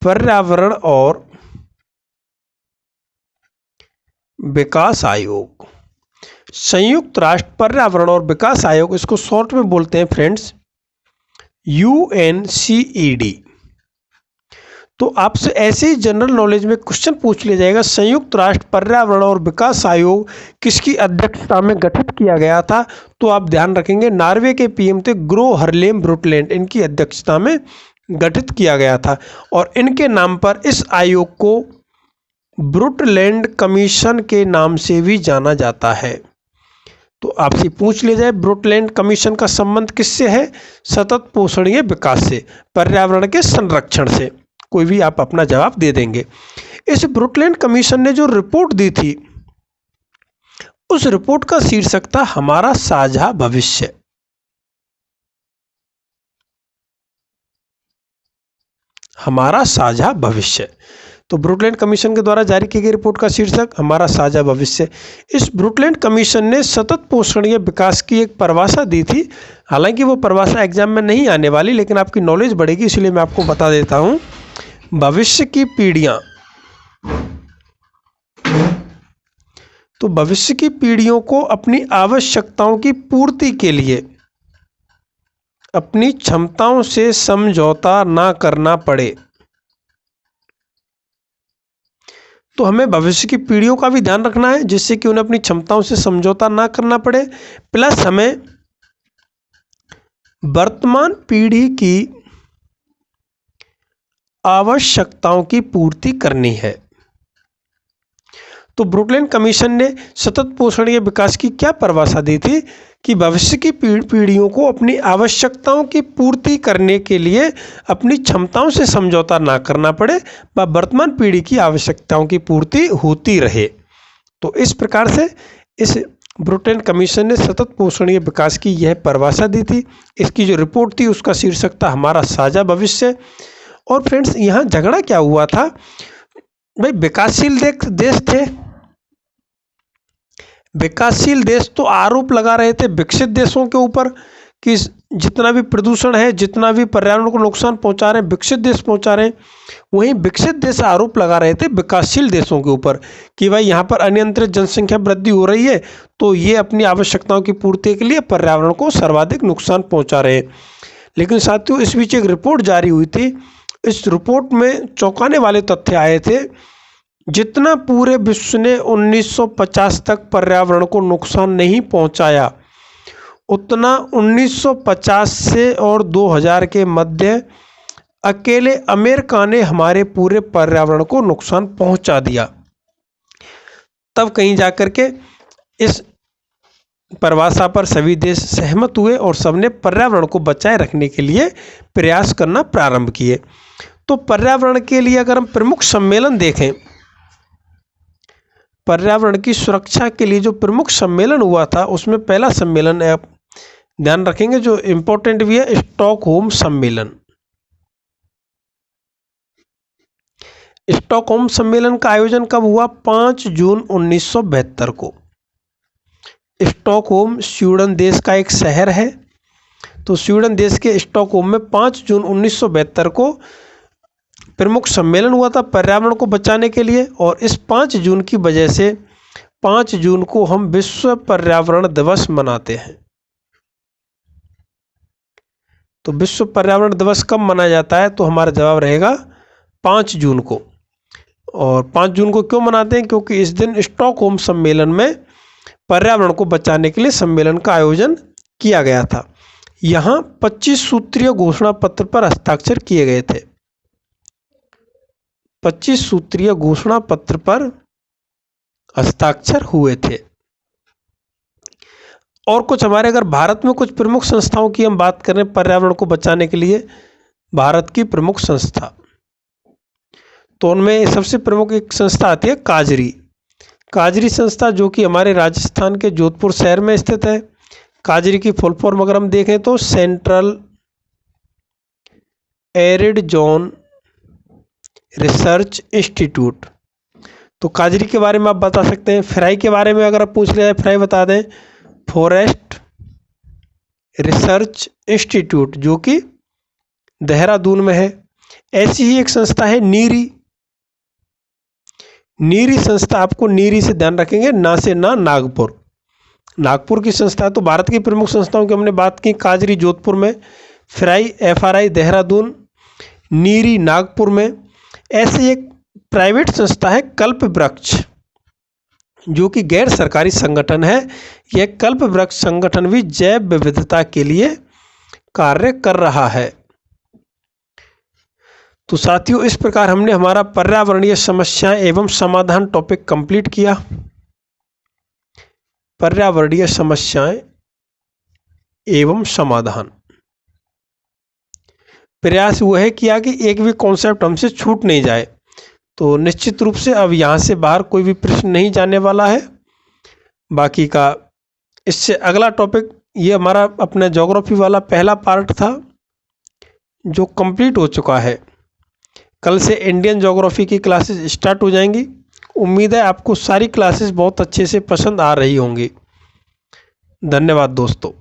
पर्यावरण और विकास आयोग। संयुक्त राष्ट्र पर्यावरण और विकास आयोग, इसको शॉर्ट में बोलते हैं फ्रेंड्स UNCED। तो आपसे ऐसे ही जनरल नॉलेज में क्वेश्चन पूछ लिया जाएगा, संयुक्त राष्ट्र पर्यावरण और विकास आयोग किसकी अध्यक्षता में गठित किया गया था, तो आप ध्यान रखेंगे नॉर्वे के पीएम थे ग्रो हरलेम ब्रुटलैंड, इनकी अध्यक्षता में गठित किया गया था और इनके नाम पर इस आयोग को ब्रुटलैंड कमीशन के नाम से भी जाना जाता है। तो आपसे पूछ लिया जाए ब्रुटलैंड कमीशन का संबंध किससे है, सतत पोषणीय विकास से, पर्यावरण के संरक्षण से, कोई भी आप अपना जवाब दे देंगे। इस ब्रुटलैंड कमीशन ने जो रिपोर्ट दी थी, उस रिपोर्ट का शीर्षक था हमारा साझा भविष्य। हमारा साझा भविष्य। तो ब्रुटलैंड कमीशन के द्वारा जारी की गई रिपोर्ट का शीर्षक हमारा साझा भविष्य। इस ब्रुटलैंड कमीशन ने सतत पोषणीय विकास की एक परिभाषा दी थी। हालांकि वो परिभाषा एग्जाम में नहीं आने वाली, लेकिन आपकी नॉलेज बढ़ेगी, इसलिए मैं आपको बता देता हूं। भविष्य की पीढ़ियां, तो भविष्य की पीढ़ियों को अपनी आवश्यकताओं की पूर्ति के लिए अपनी क्षमताओं से समझौता ना करना पड़े। तो हमें भविष्य की पीढ़ियों का भी ध्यान रखना है, जिससे कि उन्हें अपनी क्षमताओं से समझौता ना करना पड़े, प्लस हमें वर्तमान पीढ़ी की आवश्यकताओं की पूर्ति करनी है। तो ब्रुटलैंड कमीशन ने सतत पोषणीय विकास की क्या परिभाषा दी थी कि भविष्य की पीढ़ियों को अपनी आवश्यकताओं की पूर्ति करने के लिए अपनी क्षमताओं से समझौता ना करना पड़े व वर्तमान पीढ़ी की आवश्यकताओं की पूर्ति होती रहे। तो इस प्रकार से इस ब्रुटलैंड कमीशन ने सतत पोषणीय विकास की यह परिभाषा दी थी। इसकी जो रिपोर्ट थी उसका शीर्षक था हमारा साझा भविष्य। और फ्रेंड्स, यहाँ झगड़ा क्या हुआ था भाई, विकासशील देश थे, विकासशील देश तो आरोप लगा रहे थे विकसित देशों के ऊपर कि जितना भी प्रदूषण है, जितना भी पर्यावरण को नुकसान पहुंचा रहे हैं, विकसित देश पहुंचा रहे हैं। वहीं विकसित देश आरोप लगा रहे थे विकासशील देशों के ऊपर कि भाई यहाँ पर अनियंत्रित जनसंख्या वृद्धि हो रही है, तो ये अपनी आवश्यकताओं की पूर्ति के लिए पर्यावरण को सर्वाधिक नुकसान पहुंचा रहे हैं। लेकिन साथियों, इस बीच एक रिपोर्ट जारी हुई थी। इस रिपोर्ट में चौंकाने वाले तथ्य आए थे। जितना पूरे विश्व ने 1950 तक पर्यावरण को नुकसान नहीं पहुंचाया, उतना 1950 से और 2000 के मध्य अकेले अमेरिका ने हमारे पूरे पर्यावरण को नुकसान पहुंचा दिया। तब कहीं जाकर के इस परिभाषा पर सभी देश सहमत हुए और सबने पर्यावरण को बचाए रखने के लिए प्रयास करना प्रारंभ किए। तो पर्यावरण के लिए अगर हम प्रमुख सम्मेलन देखें, पर्यावरण की सुरक्षा के लिए जो प्रमुख सम्मेलन हुआ था, उसमें पहला सम्मेलन आप ध्यान रखेंगे जो इम्पोर्टेंट भी है, स्टॉकहोम सम्मेलन। स्टॉकहोम सम्मेलन का आयोजन कब हुआ? 5 जून 1972 को। स्टॉकहोम स्वीडन देश का एक शहर है। तो स्वीडन देश के स्टॉकहोम में 5 जून 1972 को प्रमुख सम्मेलन हुआ था पर्यावरण को बचाने के लिए। और इस 5 जून की वजह से 5 जून को हम विश्व पर्यावरण दिवस मनाते हैं। तो विश्व पर्यावरण दिवस कब मनाया जाता है? तो हमारा जवाब रहेगा 5 जून को। और 5 जून को क्यों मनाते हैं? क्योंकि इस दिन स्टॉकहोम सम्मेलन में पर्यावरण को बचाने के लिए सम्मेलन का आयोजन किया गया था। यहाँ 25 सूत्रीय घोषणा पत्र पर हस्ताक्षर किए गए थे। 25 सूत्रीय घोषणा पत्र पर हस्ताक्षर हुए थे। और कुछ हमारे अगर भारत में कुछ प्रमुख संस्थाओं की हम बात करें पर्यावरण को बचाने के लिए, भारत की प्रमुख संस्था, तो उनमें सबसे प्रमुख एक संस्था आती है काजरी। काजरी संस्था जो कि हमारे राजस्थान के जोधपुर शहर में स्थित है। काजरी की फुल फॉर्म अगर हम देखें तो central arid zone research institute. तो काजरी के बारे में आप बता सकते हैं। फ्राई के बारे में अगर आप पूछ लिया जाए, फ्राई बता दें, फॉरेस्ट रिसर्च इंस्टीट्यूट जो कि देहरादून में है। ऐसी ही एक संस्था है नीरी। नीरी संस्था, आपको नीरी से ध्यान रखेंगे, ना से ना नागपुर, नागपुर की संस्था है। तो भारत की प्रमुख संस्थाओं की हमने बात की, काजरी जोधपुर में, फ्राई FRI देहरादून, नीरी नागपुर में। ऐसे एक प्राइवेट संस्था है कल्प वृक्ष जो कि गैर सरकारी संगठन है। यह कल्प वृक्ष संगठन भी जैव विविधता के लिए कार्य कर रहा है। तो साथियों, इस प्रकार हमने हमारा पर्यावरणीय समस्याएं एवं समाधान टॉपिक कंप्लीट किया। पर्यावरणीय समस्याएं एवं समाधान, प्रयास हुआ है किया कि एक भी कॉन्सेप्ट हमसे छूट नहीं जाए। तो निश्चित रूप से अब यहाँ से बाहर कोई भी प्रश्न नहीं जाने वाला है। बाकी का इससे अगला टॉपिक, ये हमारा अपने ज्योग्राफी वाला पहला पार्ट था जो कंप्लीट हो चुका है। कल से इंडियन ज्योग्राफी की क्लासेस स्टार्ट हो जाएंगी। उम्मीद है आपको सारी क्लासेस बहुत अच्छे से पसंद आ रही होंगी। धन्यवाद दोस्तों।